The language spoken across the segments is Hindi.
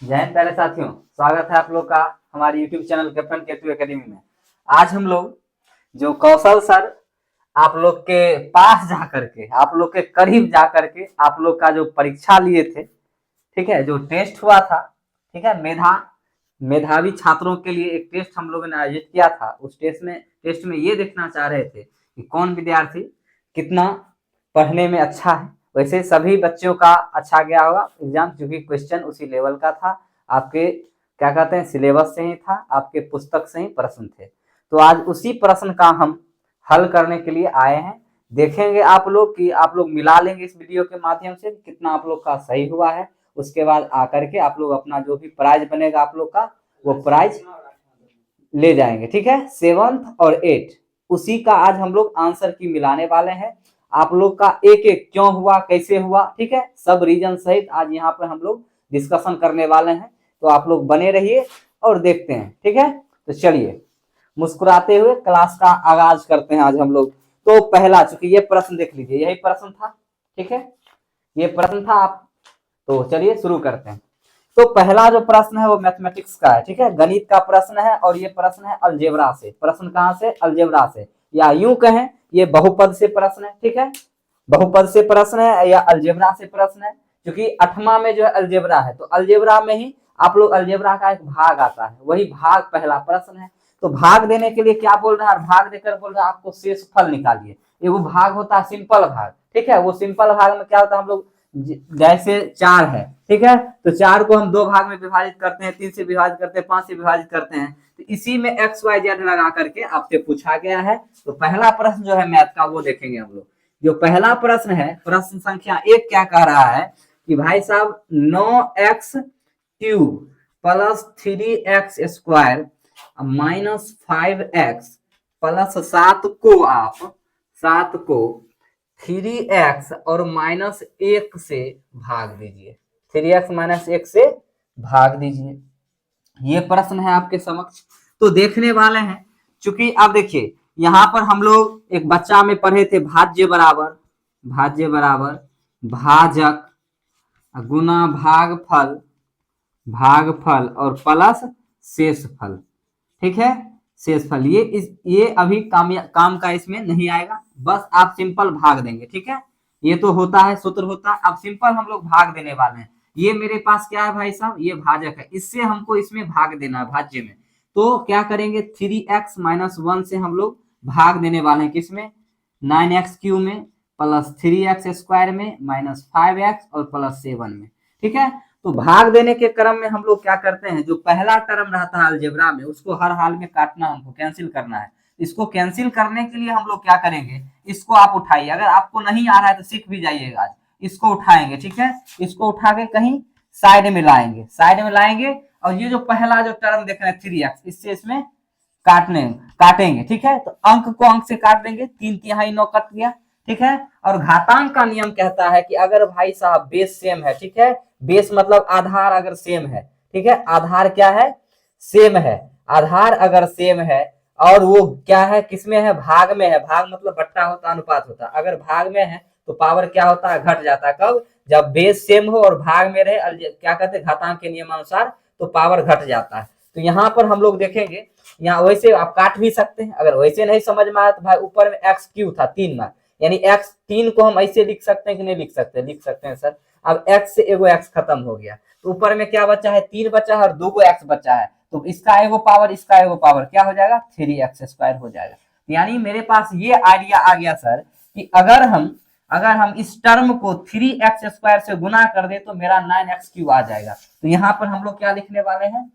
जय हिंद प्यारे साथियों, स्वागत है आप लोग का हमारे YouTube channel captain Ketu academy में। आज हम लोग जो कौशल सर आप लोग के पास जा करके, आप लोग के करीब जा करके आप लोग का जो परीक्षा लिए थे, ठीक है, जो टेस्ट हुआ था, ठीक है, मेधावी छात्रों के लिए एक टेस्ट हम लोगों ने आयोजित किया था। उस टेस्ट में ये देखना चाह रहे थे कि कौन विद्यार्थी कितना पढ़ने में अच्छा है। वैसे सभी बच्चों का अच्छा गया होगा एग्जाम, क्योंकि क्वेश्चन उसी लेवल का था, आपके क्या कहते हैं सिलेबस से ही था, आपके पुस्तक से ही प्रश्न थे। तो आज उसी प्रश्न का हम हल करने के लिए आए हैं। देखेंगे आप लोग कि आप लोग मिला लेंगे इस वीडियो के माध्यम से कितना आप लोग का सही हुआ है। उसके बाद आकर के आप लोग अपना जो भी प्राइज बनेगा आप लोग का, वो प्राइज ले जाएंगे। ठीक है, 7th और 8 उसी का आज हम लोग आंसर की मिलाने वाले हैं। आप लोग का एक एक क्यों हुआ, कैसे हुआ, ठीक है, सब रीजन सहित आज यहाँ पर हम लोग डिस्कशन करने वाले हैं। तो आप लोग बने रहिए और देखते हैं। ठीक है, तो चलिए मुस्कुराते हुए क्लास का आगाज करते हैं आज हम लोग। तो पहला, चूंकि ये प्रश्न देख लीजिए, यही प्रश्न था, ठीक है, ये प्रश्न था आप। तो चलिए शुरू करते हैं। तो पहला जो प्रश्न है वो मैथमेटिक्स का है, ठीक है, गणित का प्रश्न है और ये प्रश्न है अलजेब्रा से। प्रश्न कहाँ से? अलजेब्रा से, या यूं कहें ये बहुपद से प्रश्न है। ठीक है, बहुपद से प्रश्न है या अलजेब्रा से प्रश्न है, क्योंकि 8वां में जो है अलजेब्रा है, तो अलजेब्रा में ही आप लोग अलजेब्रा का एक भाग आता है, वही भाग पहला प्रश्न है। तो भाग देने के लिए क्या बोल रहा है? भाग देकर बोल रहा है आपको शेषफल निकालिए। एगो भाग होता है सिंपल भाग, ठीक है, वो सिंपल भाग में क्या होता है, हम लोग जैसे 4 है, ठीक है, तो 4 को हम 2 भाग में विभाजित करते हैं, 3 से विभाजित करते हैं, 5 से विभाजित करते हैं। तो इसी में एक्स वाई जेड लगा करके आपसे पूछा गया है। तो पहला प्रश्न जो है मैथ का वो देखेंगे हम लोग। जो पहला प्रश्न है, प्रश्न संख्या 1 क्या कह रहा है कि भाई साहब 9x³ plus 3x² minus 5x plus 7 को 3x और -1 से भाग दीजिए। 3x - 1 से भाग दीजिए। ये प्रश्न है आपके समक्ष। तो देखने वाले हैं, चूंकि अब देखिए यहाँ पर हम लोग एक बच्चा में पढ़े थे भाज्य बराबर भाजक गुना भागफल और प्लस शेषफल। ठीक है, शेषफल ये अभी काम का इसमें नहीं आएगा, बस आप सिंपल भाग देंगे। ठीक है, ये तो होता है, सूत्र होता है, अब सिंपल हम लोग भाग देने वाले हैं। ये मेरे पास क्या है भाई साहब, ये भाजक है, इससे हमको इसमें भाग देना है भाज्य में। तो क्या करेंगे, 3x - 1 से हम लोग भाग देने वाले हैं, किसमें? 9x³ में प्लस 3x² में माइनस 5x और प्लस 7 में। ठीक है, तो भाग देने के क्रम में हम लोग क्या करते हैं, जो पहला टर्म रहता है अलजेब्रा में उसको हर हाल में काटना, हमको कैंसिल करना है। इसको कैंसिल करने के लिए हम लोग क्या करेंगे, इसको आप उठाइए, अगर आपको नहीं आ रहा है तो सीख भी जाइएगा। इसको उठाएंगे, ठीक है, इसको उठा के कहीं साइड में लाएंगे और ये जो पहला जो टर्म देख रहे हैं 3x, इससे इसमें काटेंगे। ठीक है, तो अंक को अंक से काट देंगे, 3/3 9 कट गया। ठीक है, और घातांक का नियम कहता है कि अगर भाई साहब बेस सेम है, ठीक है, बेस मतलब आधार अगर सेम है, ठीक है, आधार क्या है? सेम है। आधार अगर सेम है और वो क्या है, किसमें है? भाग में है। भाग मतलब बट्टा होता, अनुपात होता। अगर भाग में है तो पावर क्या होता है? घट जाता है। कब? जब बेस सेम हो और भाग में रहे, क्या कहते हैं, घातांक के नियमानुसार, तो पावर घट जाता है। तो यहाँ पर हम लोग देखेंगे, यहाँ वैसे आप काट भी सकते हैं, अगर वैसे नहीं समझ में आया तो भाई ऊपर में x³ था 3 मार्क, यानी x3 को हम ऐसे लिख सकते हैं कि नहीं लिख सकते? लिख सकते हैं सर। अब x से एगो x खत्म हो गया, तो ऊपर में क्या बचा है? 3 बचा है और 2 x बचा है, तो इसका एगो पावर इसका एगो पावर क्या हो जाएगा? 3x² हो जाएगा। यानी मेरे पास ये आइडिया आ गया सर कि अगर हम इस टर्म को 3x² से गुना कर दे तो मेरा 9x³ आ जाएगा। तो यहाँ पर हम लोग क्या लिखने वाले हैं?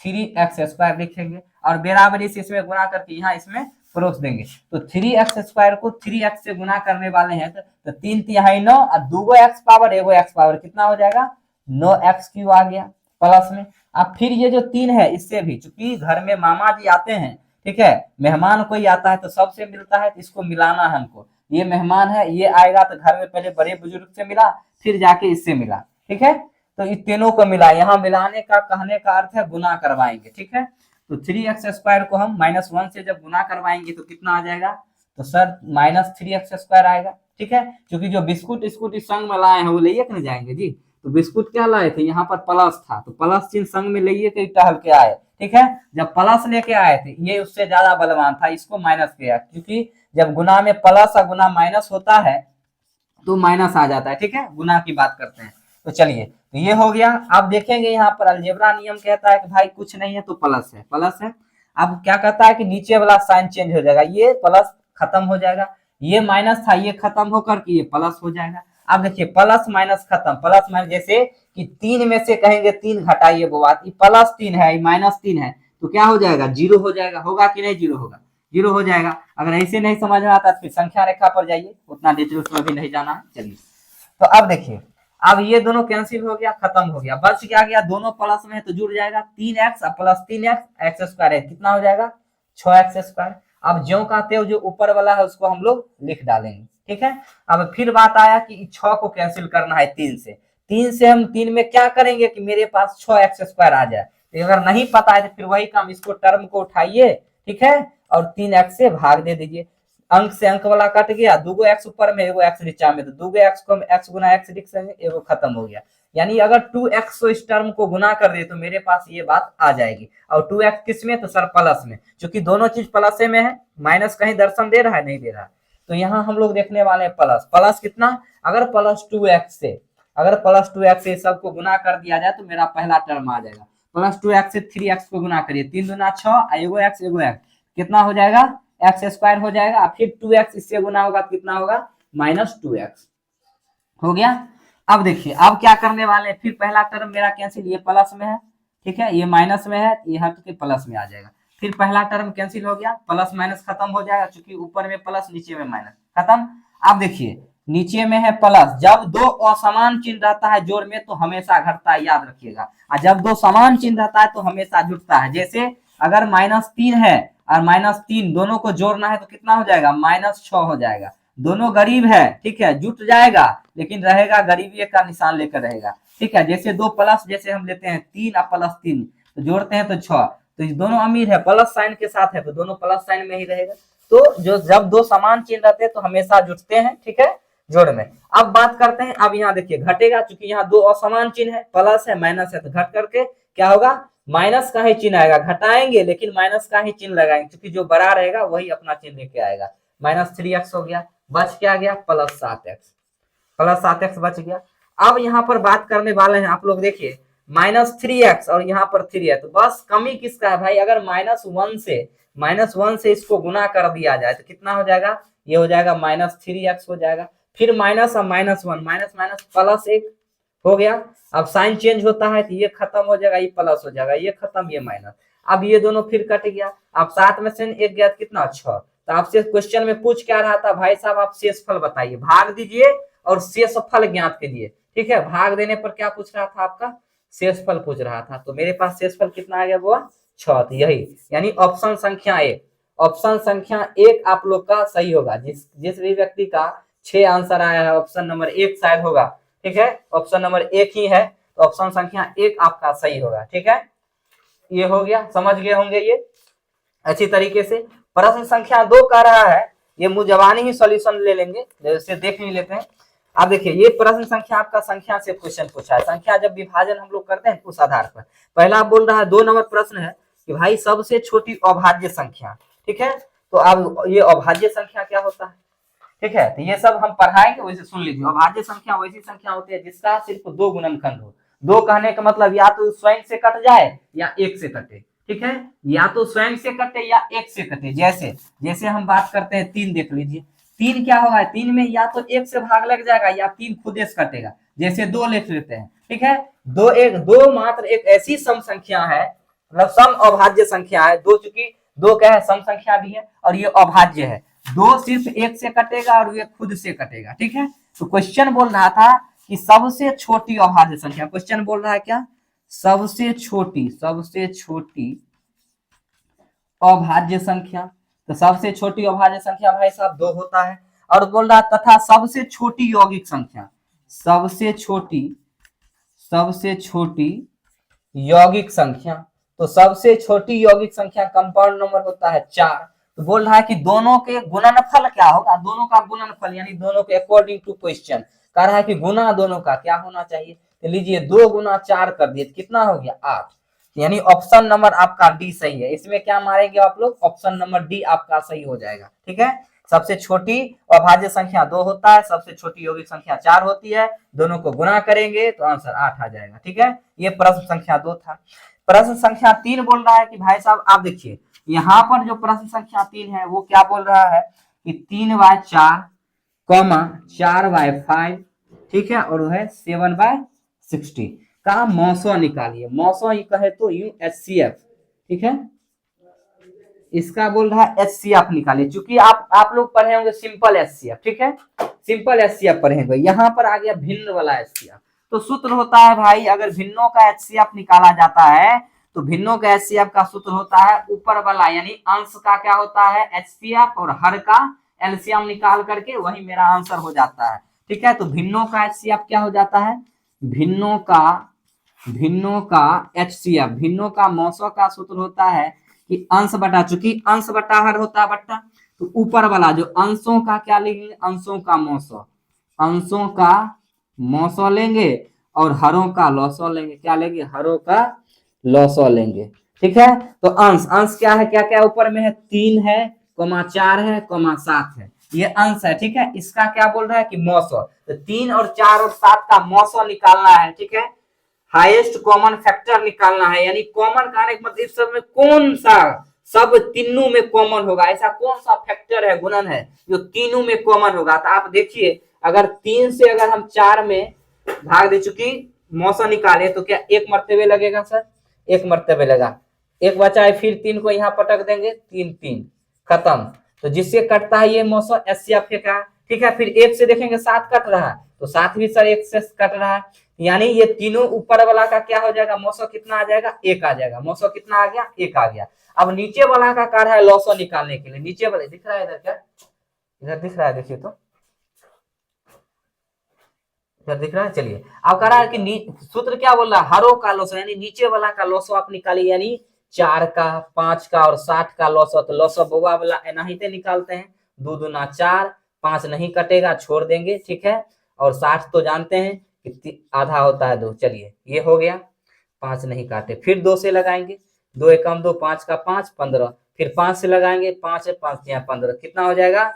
3x² लिखेंगे और बराबरी से इसमें गुना करके यहाँ इसमें परोस देंगे। तो 3x² को 3x से गुना करने वाले हैं, तो 3/3 9 और 2 x पावर एगो x पावर कितना हो जाएगा? 9x³ आ गया प्लस में। अब फिर ये जो 3 है इससे भी, चूंकि घर में मामा जी आते हैं, ठीक है, मेहमान कोई आता है तो सबसे मिलता है, तो इसको मिलाना है हमको। ये मेहमान है, ये आएगा तो घर में पहले बड़े बुजुर्ग से मिला, फिर जाके इससे मिला। ठीक है, तो इन तीनों को मिला, यहाँ मिलाने का कहने का अर्थ है गुना करवाएंगे। ठीक है, तो 3x² को हम -1 से जब गुना करवाएंगे तो कितना आ जाएगा? तो सर -3x² आएगा। ठीक है, क्योंकि जो बिस्कुट संग में लाए हैं वो ले नहीं जाएंगे जी, तो बिस्कुट क्या लाए थे, यहाँ पर प्लस था तो प्लस चिन्ह संग में लेके के टहल के आए, ठीक है। जब प्लस लेके आए थे ये उससे ज्यादा बलवान था, इसको माइनस किया, क्योंकि जब गुना में प्लस और गुना माइनस होता है तो माइनस आ जाता है, ठीक है, गुना की बात करते हैं। तो चलिए, तो ये हो गया। अब देखेंगे यहाँ पर अलजेब्रा नियम कहता है कि भाई कुछ नहीं है तो प्लस है, प्लस है। अब क्या कहता है कि नीचे वाला साइन चेंज हो जाएगा, ये प्लस खत्म हो जाएगा, ये माइनस था ये खत्म होकर के ये प्लस हो जाएगा। अब देखिए प्लस माइनस खत्म, प्लस माइनस, जैसे कि 3 में से कहेंगे 3 घटाइए वो बात, प्लस 3 है माइनस 3 है तो क्या हो जाएगा, 0 हो जाएगा, होगा कि नहीं, 0 होगा, 0 हो जाएगा। अगर ऐसे नहीं समझ में आता तो फिर संख्या रेखा पर जाइए, उतना डिटेल्स में भी नहीं जाना है। चलिए, तो अब देखिए, अब ये दोनों कैंसिल हो गया, खत्म हो गया, बच क्या गया, दोनों प्लस में है तो जुड़ जाएगा, 3x plus 3x x square है, कितना हो जाएगा 6x स्क्वायर। अब ज्यो का त्यों जो ऊपर वाला है उसको हम लोग लिख डालेंगे, ठीक है। अब फिर बात आया कि 6 को कैंसिल करना है 3 से, 3 से हम 3 में क्या करेंगे कि मेरे पास 6x स्क्वायर आ जाए। तो अगर नहीं पता है तो फिर वही काम, इसको टर्म को उठाइए, ठीक है, और 3x से भाग दे दीजिए, अंक से अंक वाला कट गया, दूगो एक्स ऊपर में एगो एक्स नीचा में, तो दूगो एक्स को एक्स गुना एक्स लिख सकते, एगो खत्म हो गया। यानी अगर 2x इस टर्म को गुना कर दे तो मेरे पास ये बात आ जाएगी। और 2x किस में, तो सर प्लस में, क्योंकि दोनों चीज प्लस में है, माइनस कहीं दर्शन दे रहा है, नहीं दे रहा है। तो यहाँ हम लोग देखने वाले हैं प्लस, प्लस कितना, अगर प्लस 2x से, अगर प्लस 2x से सबको गुना कर दिया जाए तो मेरा पहला टर्म आ जाएगा। प्लस 2x से 3x को गुना करिए, 3 दूना 6, एगो एक्स कितना हो जाएगा, एक्स स्क्वायर हो जाएगा, फिर 2x इससे गुना होगा तो कितना होगा, -2x हो गया। अब देखिए, अब क्या करने वाले हैं, फिर पहला टर्म मेरा कैंसिल, ये प्लस में है, ठीक है, ये माइनस में है, ये हट के प्लस में आ जाएगा, फिर पहला टर्म कैंसिल हो गया, प्लस माइनस खत्म हो जाएगा, क्योंकि ऊपर में प्लस नीचे में माइनस, खत्म। अब देखिए नीचे में है प्लस, जब दो असमान चिन्ह रहता है जोड़ में तो हमेशा घटता है, याद रखिएगा, और जब दो समान चिन्ह रहता है तो हमेशा जुटता है। जैसे अगर -3 है और -3 दोनों को जोड़ना है तो कितना हो जाएगा, -6 हो जाएगा। दोनों गरीब है, ठीक है, जुट जाएगा, लेकिन रहेगा गरीबी का निशान लेकर रहेगा, ठीक है। जैसे दो प्लस, जैसे हम लेते हैं 3 और +3 तो जोड़ते हैं तो 6, तो दोनों अमीर है, प्लस साइन के साथ है तो दोनों प्लस साइन में ही रहेगा। तो जो जब दो समान चिन्ह रहते हैं तो हमेशा जुटते हैं, ठीक है, जोड़ में। अब बात करते हैं, अब यहाँ देखिए घटेगा, क्योंकि यहाँ दो असमान चिन्ह है, प्लस है माइनस है, तो घट करके क्या होगा, माइनस का ही चिन्ह आएगा, घटाएंगे लेकिन माइनस का ही चिन्ह लगाएंगे, क्योंकि जो बड़ा रहेगा वही अपना चिन्ह लेके आएगा। -3x हो गया, बच क्या गया, +7x, +7x बच गया। अब यहाँ पर बात करने वाले हैं आप लोग, देखिए -3x और यहाँ पर 3 है, तो बस कमी किसका है भाई, अगर -1 से इसको गुना कर दिया जाए तो कितना हो जाएगा, ये हो जाएगा -3x हो जाएगा, फिर माइनस और -1, माइनस माइनस +1 हो गया। अब साइन चेंज होता है तो ये खत्म हो जाएगा, ये प्लस हो जाएगा, ये खत्म, ये माइनस, अब ये दोनों फिर कट गया। अब 7 में से 1 गया तो कितना, 6। तो आपसे क्वेश्चन में पूछ क्या रहा था, भाई साहब आप शेषफल बताइए, भाग दीजिए और शेषफल ज्ञात कीजिए, ठीक है। भाग देने पर क्या पूछ रहा था, आपका शेषफल पूछ रहा था, तो मेरे पास शेषफल कितना आ गया, वो 6, तो यही, यानी ऑप्शन संख्या 1, ऑप्शन संख्या 1 आप लोग का सही होगा। जिस भी व्यक्ति का 6 आंसर आया है ऑप्शन नंबर 1 शायद होगा, ठीक है, ऑप्शन नंबर 1 ही है, तो ऑप्शन संख्या 1 आपका सही होगा, ठीक है। ये हो गया, समझ गए होंगे ये अच्छी तरीके से। प्रश्न संख्या 2 कह रहा है, ये मुजबानी ही सॉल्यूशन ले लेंगे, इसे देख ही लेते हैं। अब देखिए, ये प्रश्न संख्या आपका संख्या से क्वेश्चन पूछा है, संख्या जब विभाजन हम लोग करते हैं उस आधार पर। पहला बोल रहा है 2 नंबर प्रश्न है कि भाई सबसे छोटी अभाज्य संख्या, ठीक है। तो अब ये अभाज्य संख्या क्या होता है, ठीक है, तो ये सब हम पढ़ाएंगे, वैसे सुन लीजिए। अभाज्य संख्या वैसी संख्या होती है जिसका सिर्फ 2 गुणनखंड हो। 2 कहने का मतलब या तो स्वयं से कट जाए या 1 से कटे, ठीक है, या तो स्वयं से कटे या 1 से कटे। जैसे हम बात करते हैं 3, देख लीजिए 3 क्या होगा, 3 में या तो 1 से भाग लग जाएगा या 3 खुद से कटेगा। जैसे 2 लिख लेते हैं, ठीक है, 2 मात्र एक ऐसी सम संख्या है, मतलब सम अभाज्य संख्या है। 2 चूंकि 2 क्या है, सम संख्या भी है और ये अभाज्य है। 2 सिर्फ 1 से कटेगा और ये खुद से कटेगा, ठीक है। तो क्वेश्चन बोल रहा था कि सबसे छोटी अभाज्य संख्या, क्वेश्चन बोल रहा है क्या, सबसे छोटी अभाज्य संख्या। तो सबसे छोटी अभाज्य संख्या भाई साहब 2 होता है। और बोल रहा तथा सबसे छोटी यौगिक संख्या, सबसे छोटी यौगिक संख्या, तो सबसे छोटी यौगिक संख्या कंपाउंड नंबर होता है 4। तो बोल रहा है कि दोनों के गुणनफल क्या होगा, दोनों का गुणनफल, यानी दोनों के अकॉर्डिंग टू क्वेश्चन कह रहा है कि गुना दोनों का क्या होना चाहिए, तो लीजिए 2 गुना 4 कर दिए, कितना हो गया 8। यानी ऑप्शन नंबर आपका डी सही है। इसमें क्या मारेंगे आप लोग, ऑप्शन नंबर डी आपका सही हो जाएगा। ठीक है, सबसे छोटी अभाज्य संख्या 2 होता है, सबसे छोटी यौगिक संख्या 4 होती है, दोनों को गुना करेंगे तो आंसर 8 आ जाएगा। ठीक है, ये प्रश्न संख्या 2 था। प्रश्न संख्या 3 बोल रहा है कि भाई साहब आप देखिए यहाँ पर जो प्रश्न संख्या 3 है वो क्या बोल रहा है कि 3/4 4/5, ठीक है, और है 7/60 का मौसो निकालिए। मौसो ये कहे तो यू HCF, ठीक है, इसका बोल रहा है HCF निकालिए। चूंकि आप लोग पढ़े होंगे सिंपल HCF, ठीक है, सिंपल HCF पढ़े होंगे, यहाँ पर आ गया भिन्न वाला HCF। तो सूत्र होता है भाई, अगर भिन्नों का HCF निकाला जाता है तो भिन्नों का HCF का सूत्र होता है ऊपर वाला यानी अंश का क्या होता है HCF और हर का LCM निकाल करके वही मेरा आंसर हो जाता है। ठीक है, तो भिन्नों का HCF क्या हो जाता है, भिन्नों का HCF, भिन्नों का मौसो का सूत्र होता है कि अंश बटा, चूंकि अंश बटा हर होता है बट्टा, तो ऊपर वाला जो अंशों का क्या लेंगे, अंशों का मौसो लेंगे और हरों का लौसो लेंगे। क्या लेंगे, हरों का लौसो लेंगे। ठीक है, तो अंश क्या है, क्या क्या ऊपर में है, 3 है, 4 है, 7 है, ये अंश है। ठीक है, इसका क्या बोल रहा है कि मौसो, तो 3 और 4 और 7 का मौसो निकालना है। ठीक है, हाईएस्ट कॉमन फैक्टर निकालना है, यानी कॉमन का मतलब इस सब में कौन सा सब तीनों में कॉमन होगा, ऐसा कौन सा फैक्टर है, गुणन है जो तीनों में कॉमन होगा। तो आप देखिए अगर 3 से अगर हम 4 में भाग दे चुकी मौसम निकाले तो क्या 1 मर्तबे लगेगा सर, 1 मर्तबे लगा, 1 बचा है, फिर 3 को यहाँ पटक देंगे, 3 खत्म। तो जिससे कटता है ये मौसम HCF का। ठीक है, फिर 1 से देखेंगे 7 कट रहा है तो 7 भी सर 1 से कट रहा है, यानी ये तीनों ऊपर वाला का क्या हो जाएगा, मौसो कितना आ जाएगा, 1 आ जाएगा। मौसो कितना आ गया, 1 आ गया। अब नीचे वाला का कार्य है लॉसो निकालने के लिए, नीचे वाले दिख रहा है इधर, क्या इधर दिख रहा है, देखिए तो इधर दिख रहा है। चलिए अब कह रहा है कि सूत्र क्या बोल रहा है, हरों का लॉसो, यानी नीचे वाला का लॉसो आप निकालिए, यानी 4 का 5 का और 60 का लॉसो। तो लॉसो बोगा वाला एनाहिते निकालते हैं, 2 दूना 4, 5 नहीं कटेगा, छोड़ देंगे। ठीक है, और 60 तो जानते हैं कि आधा होता है 2। चलिए ये हो गया, 5 नहीं काटे, फिर 2 से लगाएंगे, 2 एकम 2, 5 का 5 15, फिर 5 से लगाएंगे, 5 है 5 यहाँ 15, कितना हो जाएगा,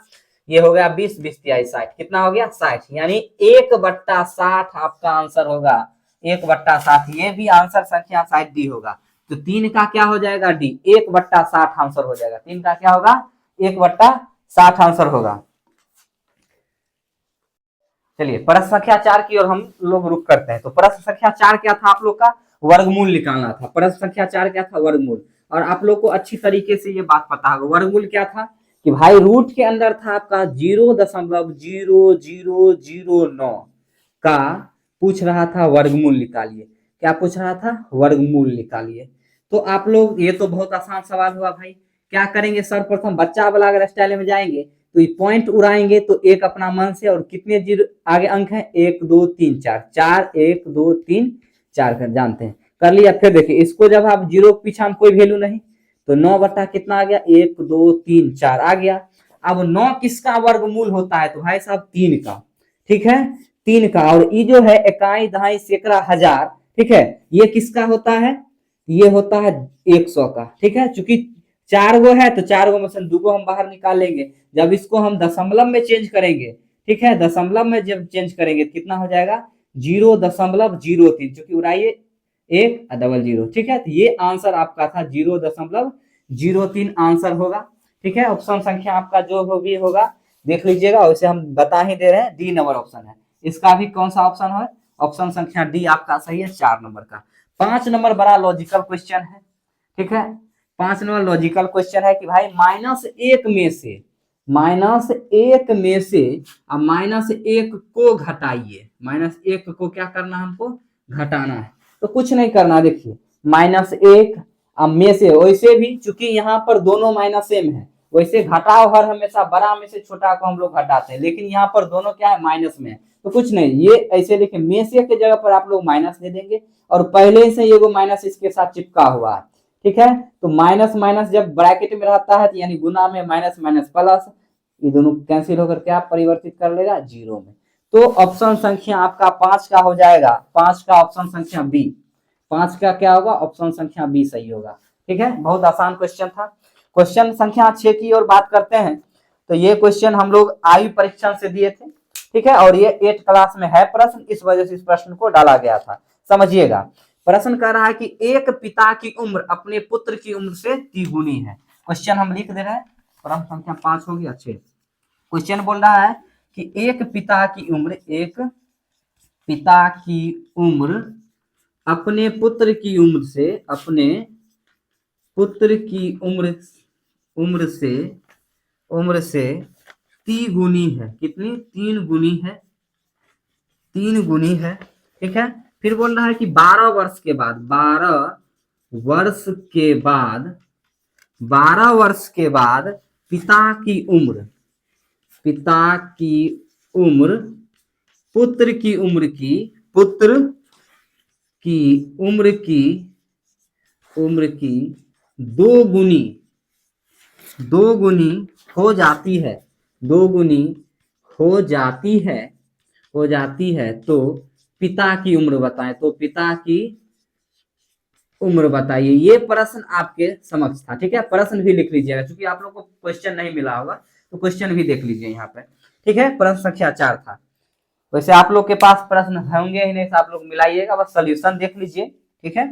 ये हो गया 20, 20 तिहाई 60, कितना हो गया 60, यानी 1/60 आपका आंसर होगा, 1/60। ये भी आंसर संख्या 60D होगा। तो 3 का क्या हो जाएगा डी, 1/60 आंसर हो जाएगा। 3 का क्या होगा, 1/60 आंसर होगा। चलिए प्रश्न संख्या 4 की ओर हम लोग रुक करते हैं। तो प्रश्न संख्या 4 क्या था, आप लोग का वर्गमूल निकालना था। प्रश्न संख्या 4 क्या था, वर्गमूल। और आप लोग को अच्छी तरीके से ये बात पता होगा, वर्गमूल क्या था कि भाई रूट के अंदर था आपका 0.0009 का पूछ रहा था वर्गमूल निकालिए। क्या पूछ रहा था, वर्गमूल निकालिए। तो आप लोग, ये तो बहुत आसान सवाल हुआ भाई। क्या करेंगे, सर्वप्रथम बच्चा वाला अगर स्टाइल में जाएंगे तो ये पॉइंट उड़ाएंगे, तो एक अपना मन से, और कितने जीरो आगे अंक है, 1 2 3 4, 4 1 2 3 4 कर जानते हैं, कर लिया। फिर देखिए इसको जब आप जीरो के पीछे हम कोई वैल्यू नहीं, तो 9 बटा कितना आ गया, 1 2 3 4 आ गया। अब 9 किसका वर्गमूल होता है, तो भाई साहब 3 का। ठीक है, 3 का। और ये जो है इकाई दहाई सैकड़ा हजार, ठीक है, ये किसका होता है, ये होता है 100 का। ठीक है, चूंकि 4 गो है तो 4 गो में से 2 गो हम बाहर निकाल लेंगे। जब इसको हम दशमलव में चेंज करेंगे, ठीक है, दशमलव में जब चेंज करेंगे कितना हो जाएगा, 0.03, चूंकि उड़ाइए 1 डबल 0। ठीक है, तो ये आंसर आपका था 0.03 आंसर होगा। ठीक है, ऑप्शन संख्या आपका जो भी होगा देख लीजिएगा, वैसे हम बता ही दे रहे हैं, डी नंबर ऑप्शन है। इसका भी कौन सा ऑप्शन है, ऑप्शन संख्या डी आपका सही है, 4 नंबर का। 5 नंबर बड़ा लॉजिकल क्वेश्चन है। ठीक है, 5 नंबर लॉजिकल क्वेश्चन है कि भाई -1 में से अब -1 को घटाइए। -1 को क्या करना है, हमको घटाना है। तो कुछ नहीं करना, देखिए -1 अब में से, वैसे भी चूंकि यहाँ पर दोनों माइनस सेम है, वैसे घटाओ हर हमेशा बड़ा में से छोटा को हम लोग घटाते हैं, लेकिन यहाँ पर दोनों क्या है, माइनस में है। तो कुछ नहीं, ये ऐसे लिखे, में से के जगह पर आप लोग माइनस दे देंगे, और पहले से ये माइनस इसके साथ चिपका हुआ है। ठीक है, तो माइनस माइनस जब ब्रैकेट में रहता है तो यानी गुना में माइनस माइनस प्लस, ये दोनों कैंसिल होकर क्या परिवर्तित कर लेगा, 0 में। तो ऑप्शन संख्या आपका 5 का हो जाएगा, 5 का ऑप्शन संख्या बी, 5 का क्या होगा, ऑप्शन संख्या बी सही होगा। ठीक है, बहुत आसान क्वेश्चन था। क्वेश्चन संख्या 6 की ओर बात करते हैं। तो ये क्वेश्चन हम लोग आयु परीक्षण से दिए थे। ठीक है, और ये 8 क्लास में है प्रश्न, इस वजह से इस प्रश्न को डाला गया था। समझिएगा, प्रश्न कह रहा है कि एक पिता की उम्र अपने पुत्र की उम्र से तिगुनी है। क्वेश्चन हम लिख दे रहे हैं, प्रश्न संख्या 5 होगी। अच्छे, क्वेश्चन बोल रहा है कि एक पिता की उम्र, एक पिता की उम्र अपने पुत्र की उम्र से, अपने पुत्र की उम्र से 3 गुनी है। कितनी? 3 गुनी है, 3 गुनी है। ठीक है, फिर बोल रहा है कि 12 वर्ष के बाद, 12 वर्ष के बाद, 12 वर्ष के बाद पिता की उम्र, पिता की उम्र पुत्र की उम्र की, पुत्र की उम्र की 2 गुनी, 2 गुनी हो जाती है, 2 गुनी हो जाती है, हो जाती है। तो पिता की उम्र बताएं, तो पिता की उम्र बताइए। ये प्रश्न आपके समक्ष था। ठीक है, प्रश्न भी लिख लीजिएगा, क्योंकि आप लोग को क्वेश्चन नहीं मिला होगा, तो क्वेश्चन भी देख लीजिए यहाँ पे। ठीक है, प्रश्न संख्या 4 था। वैसे आप लोग के पास प्रश्न होंगे ही नहीं, तो आप लोग मिलाइएगा, बस सोल्यूशन देख लीजिए। ठीक है,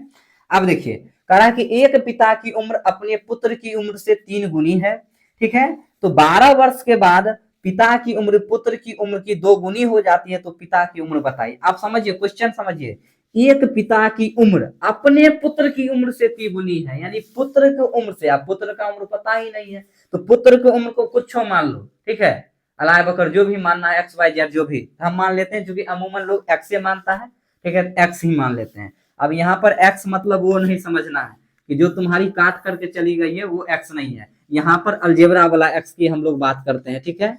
अब देखिए, कह रहा है कि एक पिता की उम्र अपने पुत्र की उम्र से 3 गुनी है। ठीक है, तो 12 वर्ष के बाद पिता की उम्र पुत्र की उम्र की 2 गुनी हो जाती है, तो पिता की उम्र बताइए। आप समझिए, क्वेश्चन समझिए, एक पिता की उम्र अपने पुत्र की उम्र से 3 गुनी है, यानी पुत्र की उम्र से, आप पुत्र का उम्र पता ही नहीं है, तो पुत्र की उम्र को कुछ मान लो। ठीक है, अलाय बकर जो भी मानना है, एक्स वाई जेड जो भी हम मान लेते हैं, क्योंकि अमूमन लोग एक्स से मानता है। ठीक है, एक्स ही मान लेते हैं। अब यहाँ पर एक्स मतलब वो नहीं समझना है कि जो तुम्हारी काट करके चली गई है वो एक्स नहीं है। यहाँ पर अलजेब्रा वाला एक्स की हम लोग बात करते हैं। ठीक है,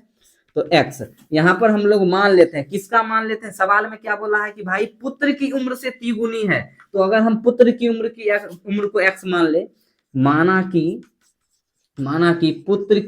तो एक्स यहाँ पर हम लोग मान लेते हैं। किसका मान लेते हैं? सवाल में क्या बोला है कि भाई पुत्र की उम्र से 3 गुनी है, तो अगर हम पुत्र की उम्र को एक्स मान ले, माना कि पुत्र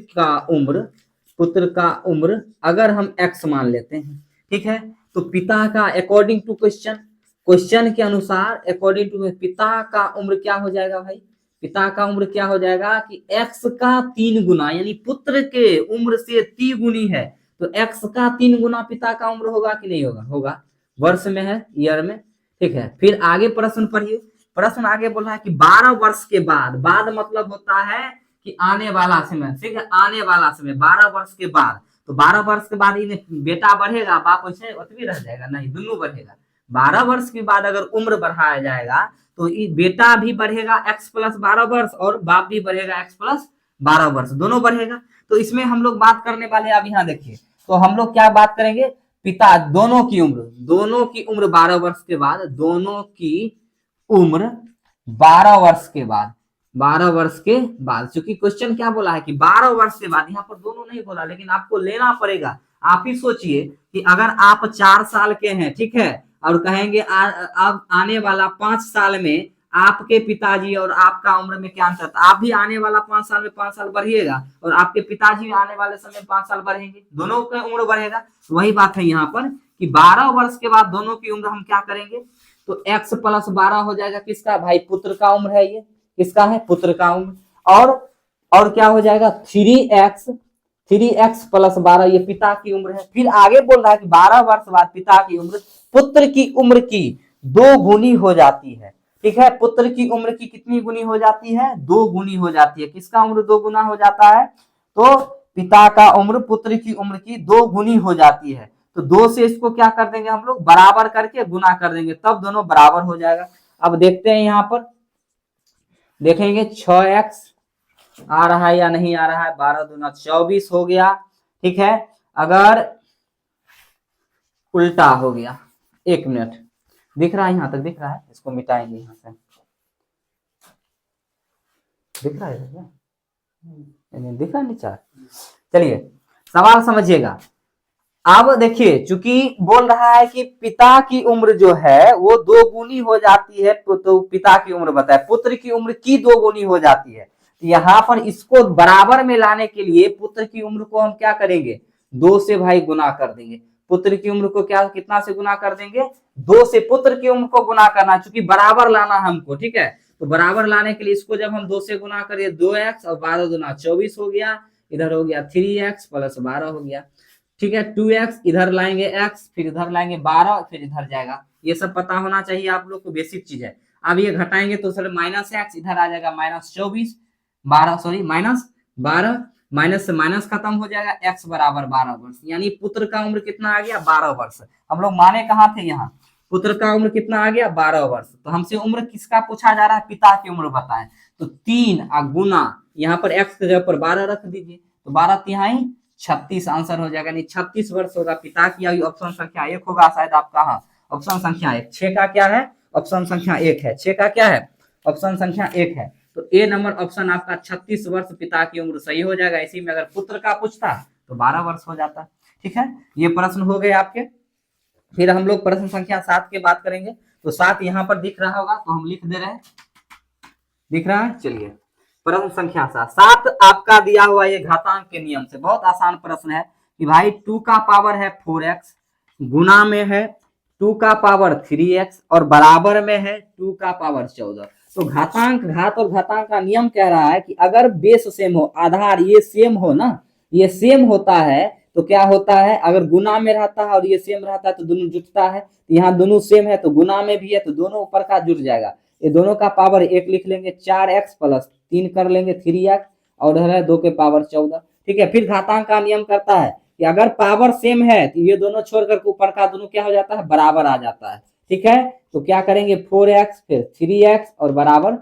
का उम्र अगर हम एक्स मान लेते हैं। ठीक है, तो पिता का अकॉर्डिंग टू क्वेश्चन के अनुसार, अकॉर्डिंग टू पिता का उम्र क्या हो जाएगा भाई? पिता का उम्र क्या हो जाएगा कि एक्स का 3 गुना, यानी पुत्र के उम्र से 3 गुनी है, तो एक्स का 3 गुना पिता का उम्र होगा कि नहीं होगा? होगा, वर्ष में है, ईयर में। ठीक है, फिर आगे प्रश्न पढ़िए। प्रश्न आगे बोल रहा है कि 12 वर्ष के बाद, बाद मतलब होता है कि आने वाला समय। ठीक है, आने वाला समय 12 वर्ष के बाद, तो 12 वर्ष के बाद बेटा बढ़ेगा, बाप वैसे उतनी रह जाएगा? नहीं, दोनों बढ़ेगा। 12 वर्ष के बाद अगर उम्र बढ़ाया जाएगा तो बेटा भी बढ़ेगा x प्लस 12 वर्ष, और बाप भी बढ़ेगा x प्लस 12 वर्ष, दोनों बढ़ेगा। तो इसमें हम लोग बात करने वाले, अब यहाँ देखिए, तो हम लोग क्या बात करेंगे? पिता दोनों की उम्र 12 वर्ष के बाद, दोनों की उम्र 12 वर्ष के बाद, 12 वर्ष के बाद, क्योंकि क्वेश्चन क्या बोला है कि 12 वर्ष के बाद, यहाँ पर दोनों नहीं बोला, लेकिन आपको लेना पड़ेगा। आप ही सोचिए कि अगर आप 4 साल के हैं, ठीक है, और कहेंगे अब आने वाला 5 साल में आपके पिताजी और आपका उम्र में क्या अंतर, आप भी आने वाला 5 साल में 5 साल बढ़िएगा, और आपके पिताजी आने वाले समय में 5 साल बढ़ेंगे, दोनों की उम्र बढ़ेगा। वही बात है यहाँ पर कि 12 वर्ष के बाद दोनों की उम्र हम क्या करेंगे? तो x प्लस 12 हो जाएगा, किसका भाई? पुत्र का उम्र है, ये किसका है? पुत्र का उम्र। और क्या हो जाएगा? 3x प्लस 12, ये पिता की उम्र है। फिर आगे बोल रहा है कि 12 वर्ष बाद पिता की उम्र पुत्र की उम्र की 2 गुनी हो जाती है। ठीक है, पुत्र की उम्र की कितनी गुनी हो जाती है? 2 गुनी हो जाती है। किसका उम्र 2 गुना हो जाता है? तो पिता का उम्र पुत्र की उम्र की 2 गुनी हो जाती है। तो 2 से इसको क्या कर देंगे हम लोग? बराबर करके गुना कर देंगे, तब दोनों बराबर हो जाएगा। अब देखते हैं, यहाँ पर देखेंगे 6x आ रहा है या नहीं आ रहा है। 12 दूना 24 हो गया। ठीक है, अगर उल्टा हो गया, 1 मिनट, दिख रहा है? यहाँ तक दिख रहा है? इसको मिटाएंगे यहाँ से। दिख रहा है क्या? दिख रहा है नीचे? चलिए, सवाल समझिएगा। अब देखिए, चूंकि बोल रहा है कि पिता की उम्र जो है वो 2 गुनी हो जाती है, तो पिता की उम्र बताए, पुत्र की उम्र की 2 गुनी हो जाती है। तो यहाँ पर इसको बराबर में लाने के लिए पुत्र की उम्र को हम क्या करेंगे? 2 से भाई गुना कर देंगे। पुत्र की उम्र को क्या कितना से गुना कर देंगे, 2 से पुत्र की उम्र को गुना करना, क्योंकि बराबर लाना हमको, ठीक है। तो बराबर लाने के लिए इसको जब हम 2 से गुना करिए 2x और 12 दूना 24 हो गया, इधर हो गया 3x प्लस 12 हो गया, ठीक है। 2x इधर लाएंगे x, फिर इधर लाएंगे 12, फिर इधर जाएगा, ये सब पता होना चाहिए आप लोग को, बेसिक चीज है। अब ये घटाएंगे तो सर माइनस एक्स इधर आ जाएगा -24, 12 सॉरी -12, माइनस से माइनस खत्म हो जाएगा, x बराबर 12 वर्ष, यानी पुत्र का उम्र कितना आ गया 12 वर्ष। हम लोग माने कहाँ थे, यहाँ पुत्र का उम्र कितना आ गया 12 वर्ष। तो हमसे उम्र किसका पूछा जा रहा है, पिता की उम्र बताएं। तो 3 गुना यहाँ पर x के जगह पर 12 रख दीजिए, तो 12 तिहाई 36 आंसर हो जाएगा, यानी 36 वर्ष होगा पिता की आयु। ऑप्शन संख्या 1 होगा शायद आपका, हाँ ऑप्शन संख्या 1। 6 का क्या है, ऑप्शन संख्या 1 है। 6 का क्या है, ऑप्शन संख्या 1 है। तो ए नंबर ऑप्शन आपका 36 वर्ष पिता की उम्र सही हो जाएगा। इसी में अगर पुत्र का पूछता तो 12 वर्ष हो जाता, ठीक है। ये प्रश्न हो गए आपके। फिर हम लोग प्रश्न संख्या 7 की बात करेंगे। तो 7 यहाँ पर दिख रहा होगा, तो हम लिख दे रहे हैं, दिख रहा है। चलिए प्रश्न संख्या 7 आपका दिया हुआ ये घातांक के नियम से बहुत आसान प्रश्न है कि भाई 2 का पावर है 4x, गुना में है 2 का पावर 3x और बराबर में है 2 का पावर 14। तो घातांक, घात और घातांक का नियम कह रहा है कि अगर बेस सेम हो, आधार ये सेम हो ना, ये सेम होता है तो क्या होता है, अगर गुना में रहता है और ये सेम रहता है तो दोनों जुटता है। तो यहाँ दोनों सेम है तो गुना में भी है तो दोनों ऊपर का जुट जाएगा। ये दोनों का पावर 1 लिख लेंगे, 4x प्लस 3 कर लेंगे 3x और है 2 के पावर 14, ठीक है। फिर घातांक का नियम करता है कि अगर पावर सेम है तो ये दोनों छोड़कर ऊपर का दोनों क्या हो जाता है, बराबर आ जाता है, ठीक है। तो क्या करेंगे 4x फिर 3x और बराबर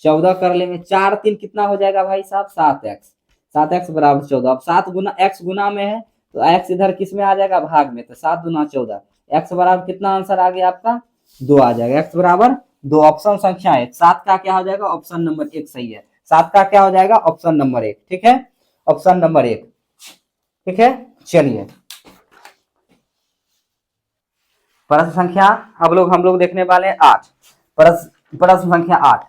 14 कर लेंगे। 4 3 कितना हो जाएगा भाई साहब 7x, 7x बराबर 14। अब 7 गुना x गुना में है तो x इधर किस में आ जाएगा, भाग में, तो 7 दूना 14, x बराबर कितना आंसर आ गया आपका 2 आ जाएगा, x बराबर 2। ऑप्शन संख्या 1 7 का क्या हो जाएगा, ऑप्शन नंबर 1 सही है। 7 का क्या हो जाएगा, ऑप्शन नंबर 1, ठीक है, ऑप्शन नंबर 1, ठीक है। चलिए प्रश्न संख्या हम लोग देखने वाले हैं 8। प्रश्न संख्या 8,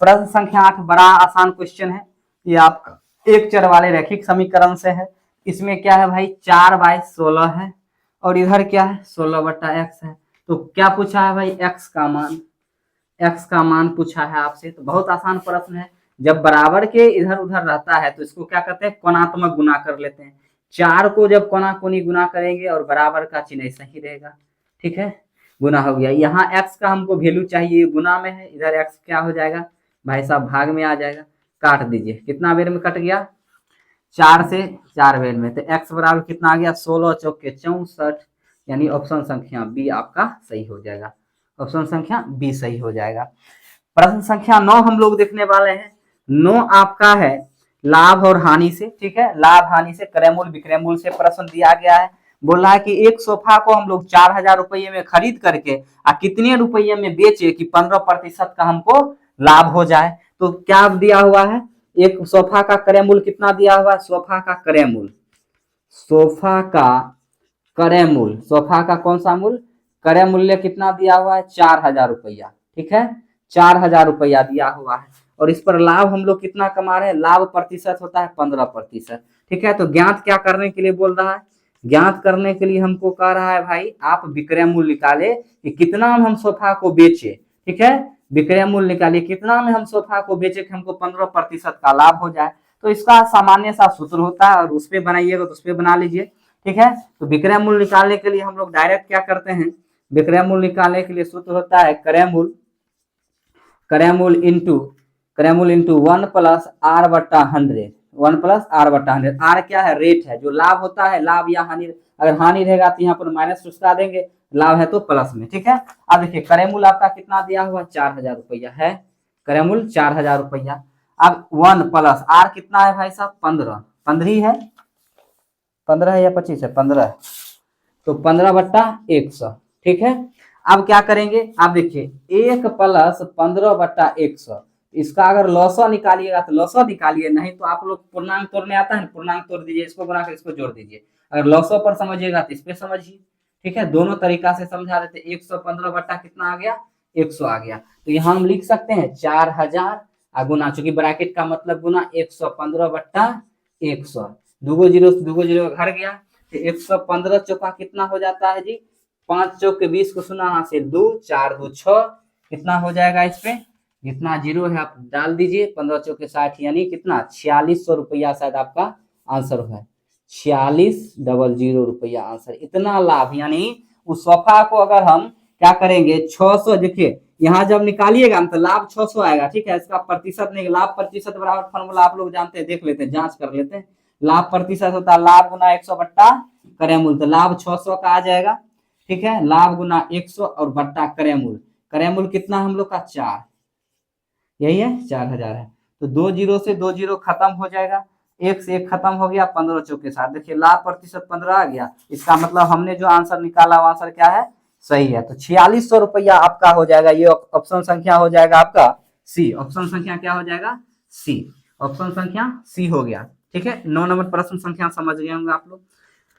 प्रश्न संख्या 8 बड़ा आसान क्वेश्चन है। ये आपका एक चर वाले रैखिक समीकरण से है। इसमें क्या है भाई 4/16 है और इधर क्या है 16/x है। तो क्या पूछा है भाई x का मान पूछा है आपसे। तो बहुत आसान प्रश्न है। जब बराबर के इधर उधर रहता है तो इसको क्या कहते हैं, कोणात्मक गुना कर लेते हैं। 4 को जब कोना कोनी गुना करेंगे और बराबर का चिन्ह सही रहेगा, ठीक है, गुना हो गया। यहाँ x का हमको वैल्यू चाहिए, गुना में है, इधर x क्या हो जाएगा भाई साहब भाग में आ जाएगा। काट दीजिए, कितना बेर में कट गया 4 से 4 बेर में, तो x बराबर कितना आ गया 16 चौके 64, यानी ऑप्शन संख्या बी आपका सही हो जाएगा, ऑप्शन संख्या बी सही हो जाएगा। प्रश्न संख्या 9 हम लोग देखने वाले हैं। 9 आपका है लाभ और हानि से, ठीक है, लाभ हानि से क्रयमूल विक्रयमूल से प्रश्न दिया गया है। बोल रहा है कि एक सोफा को हम लोग 4000 रुपये में खरीद करके कितने रुपये में बेचे कि 15% का हमको लाभ हो जाए। तो क्या दिया हुआ है, एक सोफा का क्रय मूल्य कितना दिया हुआ है, सोफा का क्रय मूल्य, सोफा का क्रय मूल्य, सोफा का कौन सा मूल्य, क्रय मूल्य कितना दिया हुआ है 4000 रुपया, ठीक है, 4000 रुपया दिया हुआ है। और इस पर लाभ हम लोग कितना कमा रहे हैं, लाभ प्रतिशत होता है 15%, ठीक है। तो ज्ञात क्या करने के लिए बोल रहा है, ज्ञात करने के लिए हमको कह रहा है भाई आप विक्रय मूल्य निकाले कि कितना हम सोफा को बेचे, ठीक है, विक्रय मूल्य निकालिए कितना में हम सोफा को बेचे कि हमको 15% का लाभ हो जाए। तो इसका सामान्य सा सूत्र होता है और उस पर बनाइएगा तो उस पर बना लीजिए, ठीक है। तो विक्रय मूल्य निकालने के लिए हम लोग डायरेक्ट क्या करते हैं, विक्रय मूल्य निकालने के लिए सूत्र होता है क्रय मूल्य इंटू 1 प्लस r बट्टा 100, 1 प्लस r बट्टा 100। r क्या है, रेट है, जो लाभ होता है, लाभ या हानि, अगर हानि रहेगा तो यहाँ पर माइनस उसका देंगे, लाभ है तो प्लस में, ठीक है। अब देखिए क्रय मूल्य आपका कितना दिया हुआ 4000 रुपया है, क्रय मूल्य 4000 रुपया। अब 1 प्लस r कितना है भाई साहब 15 ही है, 15 है या 25 है, 15 है, तो 15/100, ठीक है। अब क्या करेंगे, आप देखिए 1 प्लस 15/100, इसका अगर लॉसो निकालिएगा तो लॉसो निकालिए, नहीं तो आप लोग पूर्णांक तोड़ने आता है, पूर्णांक तोड़ दीजिए, इसको गुना कर इसको जोड़ दीजिए। अगर लॉसो पर समझिएगा तो इस पे समझिए, ठीक है, दोनों तरीका से समझा देते। 115 बट्टा कितना आ गया 100 आ गया। तो यहाँ हम लिख सकते हैं 4000 गुना, चूंकि ब्रैकेट का मतलब गुना 115/100, 2 जीरो घर गया तो 115 चौका कितना हो जाता है जी, 5 चौक के 20 को सुना हासिल 2, 4 2 6, कितना हो जाएगा इस पे, जितना जीरो है आप डाल दीजिए, 15 चौके 60 यानी कितना 4600 रुपया शायद आपका आंसर है, 4600 रुपया आंसर। इतना लाभ, यानी उस सोफा को अगर हम क्या करेंगे 600, देखिए यहाँ जब निकालिएगा तो लाभ 600 आएगा, ठीक है, इसका प्रतिशत नहीं, लाभ प्रतिशत बराबर फॉर्मूला आप लोग जानते हैं, देख लेते हैं, जांच कर लेते हैं। लाभ प्रतिशत होता है लाभ गुना 100 बट्टा क्रय मूल्य, तो लाभ 600 का आ जाएगा, ठीक है, लाभ गुना 100 और बट्टा क्रय मूल्य, क्रय मूल्य कितना हम लोग का 4, यही है 4000 है। तो 2 जीरो से 2 जीरो खत्म हो जाएगा, 1 से 1 खत्म हो गया, 15 चौके 60, देखिए लाभ प्रतिशत 15 आ गया, इसका मतलब हमने जो आंसर निकाला वो आंसर क्या है, सही है। तो 4600 रुपया आपका हो जाएगा, ये ऑप्शन संख्या हो जाएगा आपका सी, ऑप्शन संख्या क्या हो जाएगा, सी, ऑप्शन संख्या सी हो गया, ठीक है। 9 नंबर प्रश्न संख्या समझ गए होंगे आप लोग।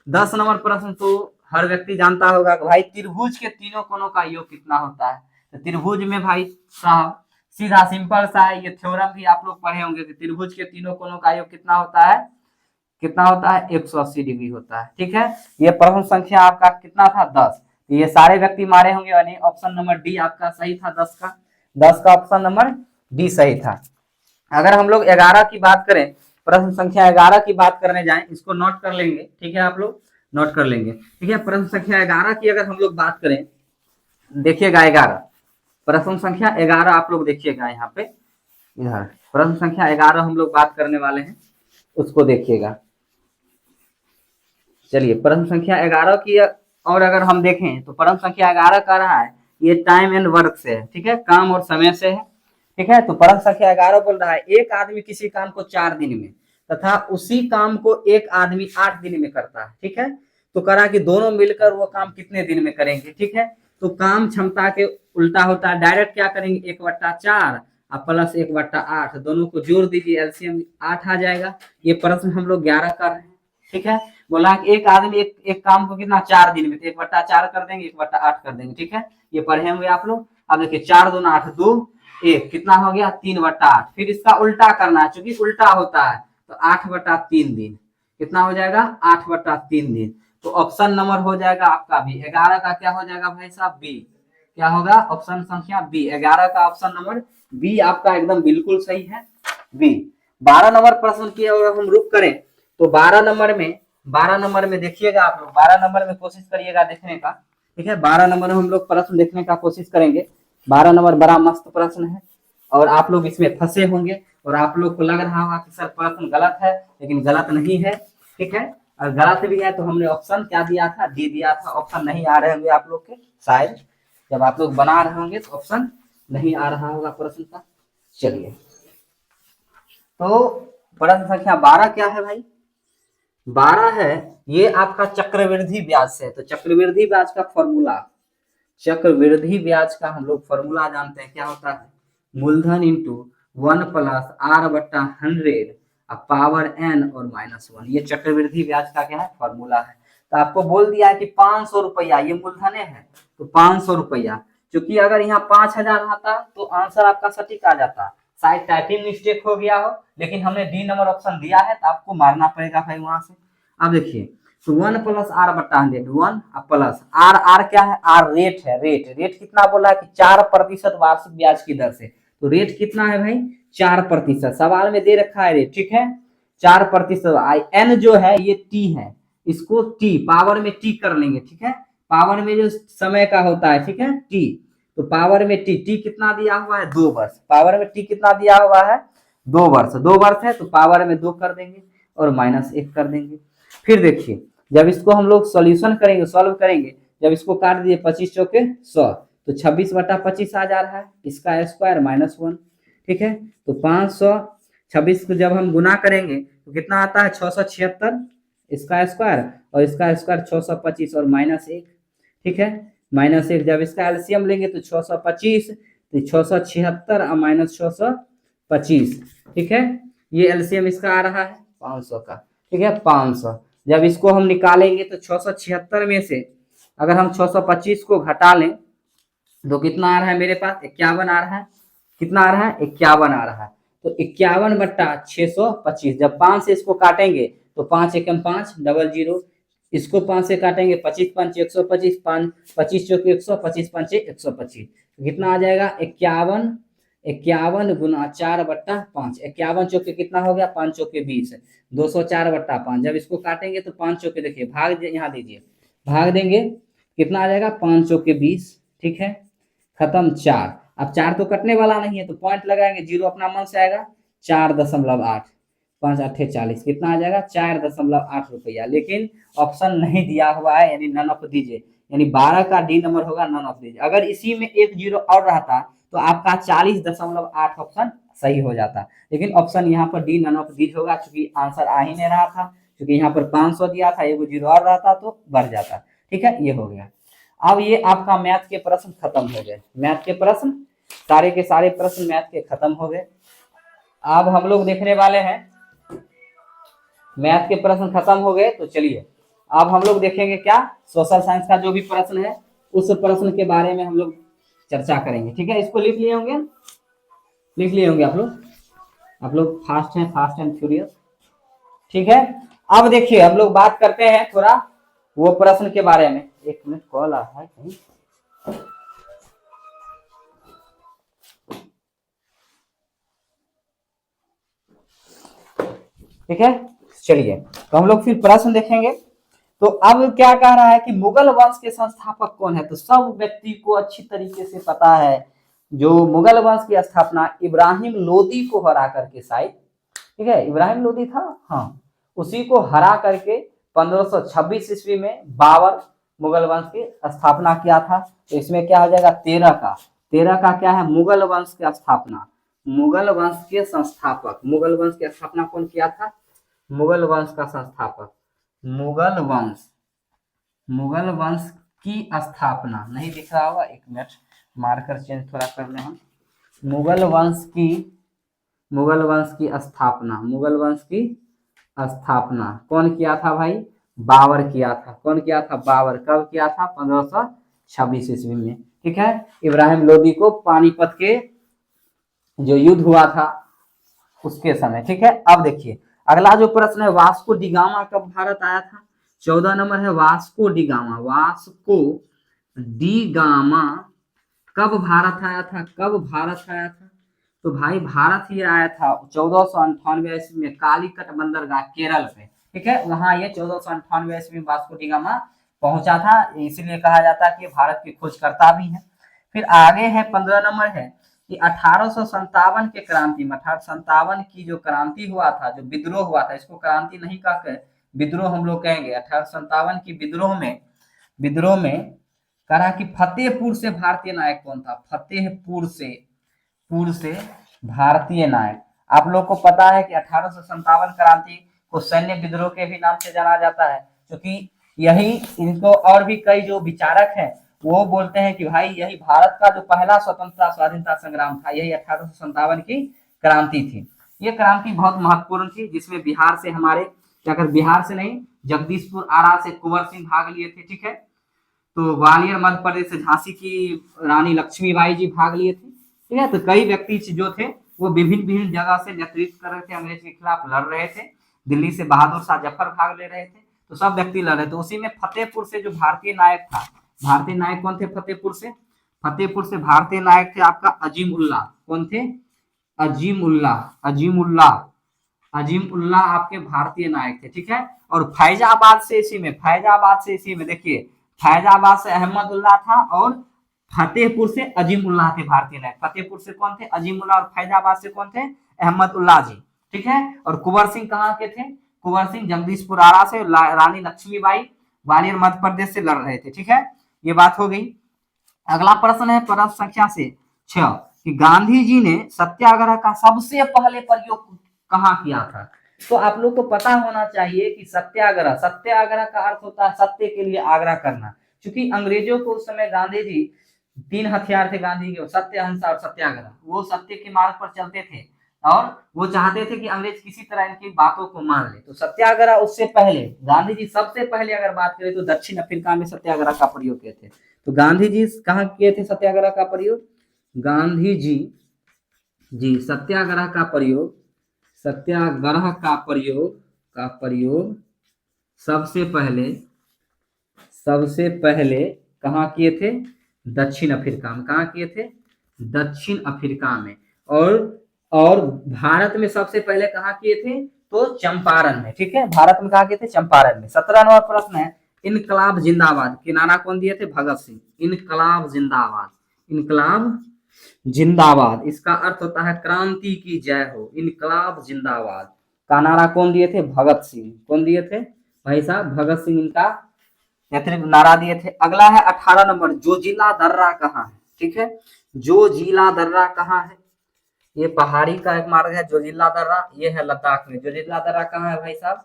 10 नंबर प्रश्न तो हर व्यक्ति जानता होगा कि भाई त्रिभुज के तीनों कोणों का योग कितना होता है। तो त्रिभुज में भाई साहब सीधा सिंपल सा है, ये थ्योरम भी आप लोग पढ़े होंगे कि त्रिभुज के तीनों कोणों का योग कितना होता है, कितना होता है 180 डिग्री होता है, ठीक है। ये प्रश्न संख्या आपका कितना था 10, ये सारे व्यक्ति मारे होंगे, यानी ऑप्शन नंबर डी आपका सही था, 10 का ऑप्शन नंबर डी सही था। अगर हम लोग 11 की बात करें, प्रश्न संख्या 11 की बात करने जाएं, इसको नोट कर लेंगे, ठीक है, आप लोग नोट कर लेंगे, ठीक है। प्रश्न संख्या 11 की अगर हम लोग बात करें, देखिएगा 11, प्रश्न संख्या 11 आप लोग देखिएगा यहाँ पे, इधर प्रश्न संख्या 11 हम लोग बात करने वाले हैं, उसको देखिएगा। चलिए प्रश्न संख्या 11 की और अगर हम देखें तो प्रश्न संख्या 11 कह रहा है ये टाइम एंड वर्क से है, ठीक है, काम और समय से है, ठीक है। तो प्रश्न संख्या 11 बोल रहा है एक आदमी किसी काम को 4 दिन में तथा उसी काम को एक आदमी 8 दिन में करता है, ठीक है। तो करा कि दोनों मिलकर वो काम कितने दिन में करेंगे, ठीक है। तो काम क्षमता के उल्टा होता है, डायरेक्ट क्या करेंगे 1/4 और प्लस 1/8, दोनों को जोड़ दीजिए, एलसीएम 8 आ जाएगा। ये प्रश्न हम लोग 11 कर रहे हैं, ठीक है। बोला कि एक आदमी एक काम को कितना 4 दिन में, तो 1/4 कर देंगे, 1/8 कर देंगे, ठीक है। ये पढ़े होंगे आप लोग। अब देखिए 4 दूना 8, 2 1 कितना हो गया 3/8, फिर इसका उल्टा करना है, चूंकि उल्टा होता है तो 8/3 दिन, कितना हो जाएगा 8/3 दिन। तो ऑप्शन नंबर हो जाएगा आपका बी, 11 का क्या हो जाएगा भाई साहब बी, क्या होगा ऑप्शन संख्या बी, 11 का ऑप्शन नंबर बी आपका एकदम बिल्कुल सही है, बी। 12 नंबर प्रश्न की अगर हम रुक करें तो 12 नंबर में देखिएगा आप लोग, 12 नंबर में कोशिश करिएगा देखने का, ठीक है। 12 नंबर में हम लोग प्रश्न देखने का कोशिश करेंगे। 12 नंबर बड़ा मस्त प्रश्न है और आप लोग इसमें फंसे होंगे और आप लोग को लग रहा होगा कि सर प्रश्न गलत है, लेकिन गलत नहीं है, ठीक है। और गलत भी है तो हमने ऑप्शन क्या दिया था, डी दिया था। ऑप्शन नहीं आ रहे होंगे आप लोग के, शायद जब आप लोग बना रहे होंगे तो ऑप्शन नहीं आ रहा होगा प्रश्न का। चलिए तो प्रश्न संख्या 12 क्या है भाई, 12 है ये आपका चक्रवृद्धि ब्याज से है। तो चक्रवृद्धि ब्याज का फॉर्मूला, चक्रवृद्धि ब्याज का हम लोग फॉर्मूला जानते हैं, क्या होता है मूलधन into 1 plus r/100 power n और -1, ये चक्रवृद्धि ब्याज का क्या है फॉर्मूला है। तो आपको बोल दिया है कि 500 रुपया, ये मूलधन है तो 500 रुपया, क्योंकि अगर यहाँ 5000 आता तो आंसर आपका सटीक आ जाता, शायद टाइपिंग मिस्टेक हो गया हो, लेकिन हमने डी नंबर ऑप्शन दिया है तो आपको मारना पड़ेगा भाई वहां से। अब देखिए तो 1 प्लस r/100, 1 प्लस r क्या है, r रेट है, रेट कितना बोला है कि 4% वार्षिक ब्याज की दर से, तो रेट कितना है भाई 4%, सवाल में दे रखा है रेट, ठीक है 4%। n जो है ये t है, इसको t पावर में t कर लेंगे, ठीक है, पावर में जो समय का होता है, ठीक है t, तो पावर में t कितना दिया हुआ है 2 वर्ष, पावर में t कितना दिया हुआ है 2 वर्ष, 2 वर्ष है तो पावर में 2 कर देंगे और -1 कर देंगे। फिर देखिए जब इसको हम लोग सॉल्यूशन करेंगे, सॉल्व करेंगे, जब इसको काट दिए 25 चौके 100 तो 26/25 आ जा रहा है, इसका स्क्वायर -1, ठीक है। तो 526 को जब हम गुना करेंगे तो कितना आता है 676, इसका स्क्वायर और इसका स्क्वायर 625 और -1, ठीक है, -1। जब इसका एलसीएम लेंगे तो 625, तो 676 और -625, ठीक है, ये एलसीएम इसका आ रहा है 500 का, ठीक है 500। जब इसको हम निकालेंगे तो 676 में से अगर हम 625 को घटा लें तो कितना आ रहा है मेरे पास 51 आ रहा है, कितना आ रहा है 51 आ रहा है। तो 51/625, जब 5 से इसको काटेंगे तो 5 एकम 5 00, इसको 5 से काटेंगे, 25 5 125, 5 25 चौके 100, 25 5 125, कितना आ जाएगा 51, 51 गुना 4/5, 51 चौके कितना हो गया 5 चौके 20, 204/5। जब इसको काटेंगे तो 5 चौके देखिए भाग यहाँ दीजिए, भाग देंगे कितना आ जाएगा 5 चौके 20, ठीक है, खत्म 4। अब 4 तो कटने वाला नहीं है तो पॉइंट लगाएंगे, जीरो अपना मन से आएगा, 4.8, 5 8 40, कितना आ जाएगा 4.8 रुपया। लेकिन ऑप्शन नहीं दिया हुआ है, यानी नन ऑफ दीजिए, यानी 12 का डी नंबर होगा नन ऑफ दीजिए। अगर इसी में एक जीरो और रहता तो आपका 40.8 ऑप्शन सही हो जाता, लेकिन ऑप्शन यहाँ पर डी नन ऑफ दीज होगा, क्योंकि आंसर आ ही नहीं रहा था, क्योंकि यहाँ पर 500 दिया था, एक जीरो और रहता तो बढ़ जाता। ठीक है, ये हो गया। अब ये आपका मैथ के प्रश्न खत्म हो गए, मैथ के प्रश्न सारे के सारे प्रश्न मैथ के खत्म हो गए। अब हम लोग देखने वाले हैं, मैथ के प्रश्न खत्म हो गए तो चलिए अब हम लोग देखेंगे क्या, सोशल साइंस का जो भी प्रश्न है उस प्रश्न के बारे में हम लोग चर्चा करेंगे। ठीक है, इसको लिख लिए होंगे, लिख लिए होंगे आप लोग फास्ट हैं, फास्ट एंड फ्यूरियस। ठीक है, अब देखिए हम लोग बात करते हैं थोड़ा वो प्रश्न के बारे में। एक मिनट, कॉल आ रहा है कहीं। ठीक है, चलिए तो हम लोग फिर प्रश्न देखेंगे। तो अब क्या कह रहा है कि मुगल वंश के संस्थापक कौन है, तो सब व्यक्ति को अच्छी तरीके से पता है, जो मुगल वंश की स्थापना इब्राहिम लोदी को हरा करके, शायद, ठीक है, इब्राहिम लोदी था, हाँ, उसी को हरा करके 1526 ईस्वी में बाबर मुगल वंश की स्थापना किया था। तो इसमें क्या हो जाएगा 13 का क्या है, मुगल वंश की स्थापना, मुगल वंश के संस्थापक, मुगल वंश की स्थापना कौन किया था, मुगल वंश का संस्थापक, मुगल वंश की स्थापना, नहीं दिख रहा होगा, एक मिनट मार्कर चेंज थोड़ा कर लें हम। मुगल वंश की स्थापना, मुगल वंश की स्थापना कौन किया था भाई, बाबर किया था। कौन किया था, बाबर। कब किया था, 1526 ईस्वी में। ठीक है, इब्राहिम लोदी को पानीपत के जो युद्ध हुआ था उसके समय। ठीक है, अब देखिए अगला जो प्रश्न है, वास्को डी गामा कब भारत आया था। 14 नंबर है Vasco D gamma, Vasco D gamma कब भारत आया था, कब भारत आया था, तो भाई भारत ही आया था 1498 ईस्वी में, कालीकट बंदरगाह केरल पे। ठीक है, वहां ये 1498 ईस्वी में वास्को डी गामा पहुंचा था, इसीलिए कहा जाता है कि भारत की खोजकर्ता भी है। फिर आगे है 15 नंबर है कि 1857 के क्रांति में, 1857 की जो क्रांति हुआ था, जो विद्रोह हुआ था, इसको क्रांति नहीं कहकर विद्रोह हम लोग कहेंगे। 1857 की विद्रोह में कहा कि फतेहपुर से भारतीय नायक कौन था, फतेहपुर से भारतीय नायक। आप लोग को पता है कि 1857 क्रांति को सैन्य विद्रोह के भी नाम से जाना जाता है, क्योंकि यही, इनको और भी कई जो विचारक हैं वो बोलते हैं कि भाई यही भारत का जो पहला स्वतंत्रता स्वाधीनता संग्राम था, यही 1857 की क्रांति थी। ये क्रांति बहुत महत्वपूर्ण थी, जिसमें बिहार से हमारे क्या कर, बिहार से नहीं, जगदीशपुर आरा से कुंवर सिंह भाग लिए थे। ठीक है, तो ग्वालियर मध्य प्रदेश से झांसी की रानी लक्ष्मीबाई जी भाग लिए थे। ठीक है, तो कई व्यक्ति जो थे वो विभिन्न जगह से नेतृत्व कर रहे थे, अंग्रेज के खिलाफ लड़ रहे थे। दिल्ली से बहादुर शाह जफर भाग ले रहे थे, तो सब व्यक्ति लड़ रहे थे। उसी में फतेहपुर से जो भारतीय नायक था, भारतीय नायक कौन थे फतेहपुर से, फतेहपुर से भारतीय नायक थे आपका अजीम उल्लाह। कौन थे, अजीम उल्लाह आपके भारतीय नायक थे। ठीक है, और फैजाबाद से इसी में देखिए, फैजाबाद से अहमदुल्लाह था और फतेहपुर से अजीम उल्लाह थे भारतीय नायक। फतेहपुर से कौन थे, अजीम उल्लाह, और फैजाबाद से कौन थे, अहमद उल्लाह जी। ठीक है, और कुंवर सिंह कहाँ के थे, कुंवर सिंह जगदीशपुर आरा से, रानी लक्ष्मीबाई ग्वालियर मध्य प्रदेश से लड़ रहे थे। ठीक है, ये बात हो गई। अगला प्रश्न है प्रश्न संख्या से 6 कि गांधी जी ने सत्याग्रह का सबसे पहले प्रयोग कहाँ किया था। तो आप लोग को पता होना चाहिए कि सत्याग्रह का अर्थ होता है सत्य के लिए आग्रह करना, क्योंकि अंग्रेजों को उस समय गांधी जी, 3 हथियार थे गांधी के, सत्य, अहिंसा और सत्याग्रह। वो सत्य के मार्ग पर चलते थे और वो चाहते थे कि अंग्रेज किसी तरह इनकी बातों को मान ले। तो सत्याग्रह उससे पहले गांधी जी सबसे पहले अगर बात करें तो दक्षिण अफ्रीका में सत्याग्रह का प्रयोग किए थे। तो गांधी जी कहाँ किए थे सत्याग्रह का प्रयोग, गांधी जी सत्याग्रह का प्रयोग सबसे पहले सबसे पहले कहाँ किए थे? दक्षिण अफ्रीका में। कहाँ किए थे? दक्षिण अफ्रीका में। और भारत में सबसे पहले कहाँ किए थे? तो चंपारण में। ठीक है, भारत में कहाँ किए थे? चंपारण में। 17 नंबर प्रश्न है, इनकलाब जिंदाबाद के नारा कौन दिए थे? भगत सिंह। इनकलाब जिंदाबाद, इनकलाब जिंदाबाद, इसका अर्थ होता है क्रांति की जय हो। इनकलाब जिंदाबाद का नारा कौन दिए थे? भगत सिंह। कौन दिए थे भाई साहब? भगत सिंह इनका नेतृत्व नारा दिए थे। अगला है 18 नंबर, जोजिला दर्रा कहाँ है? ठीक है, जोजिला दर्रा कहाँ है? ये पहाड़ी का एक मार्ग है जोजिला दर्रा, ये है लद्दाख में। जोजिला दर्रा कहाँ है भाई साहब?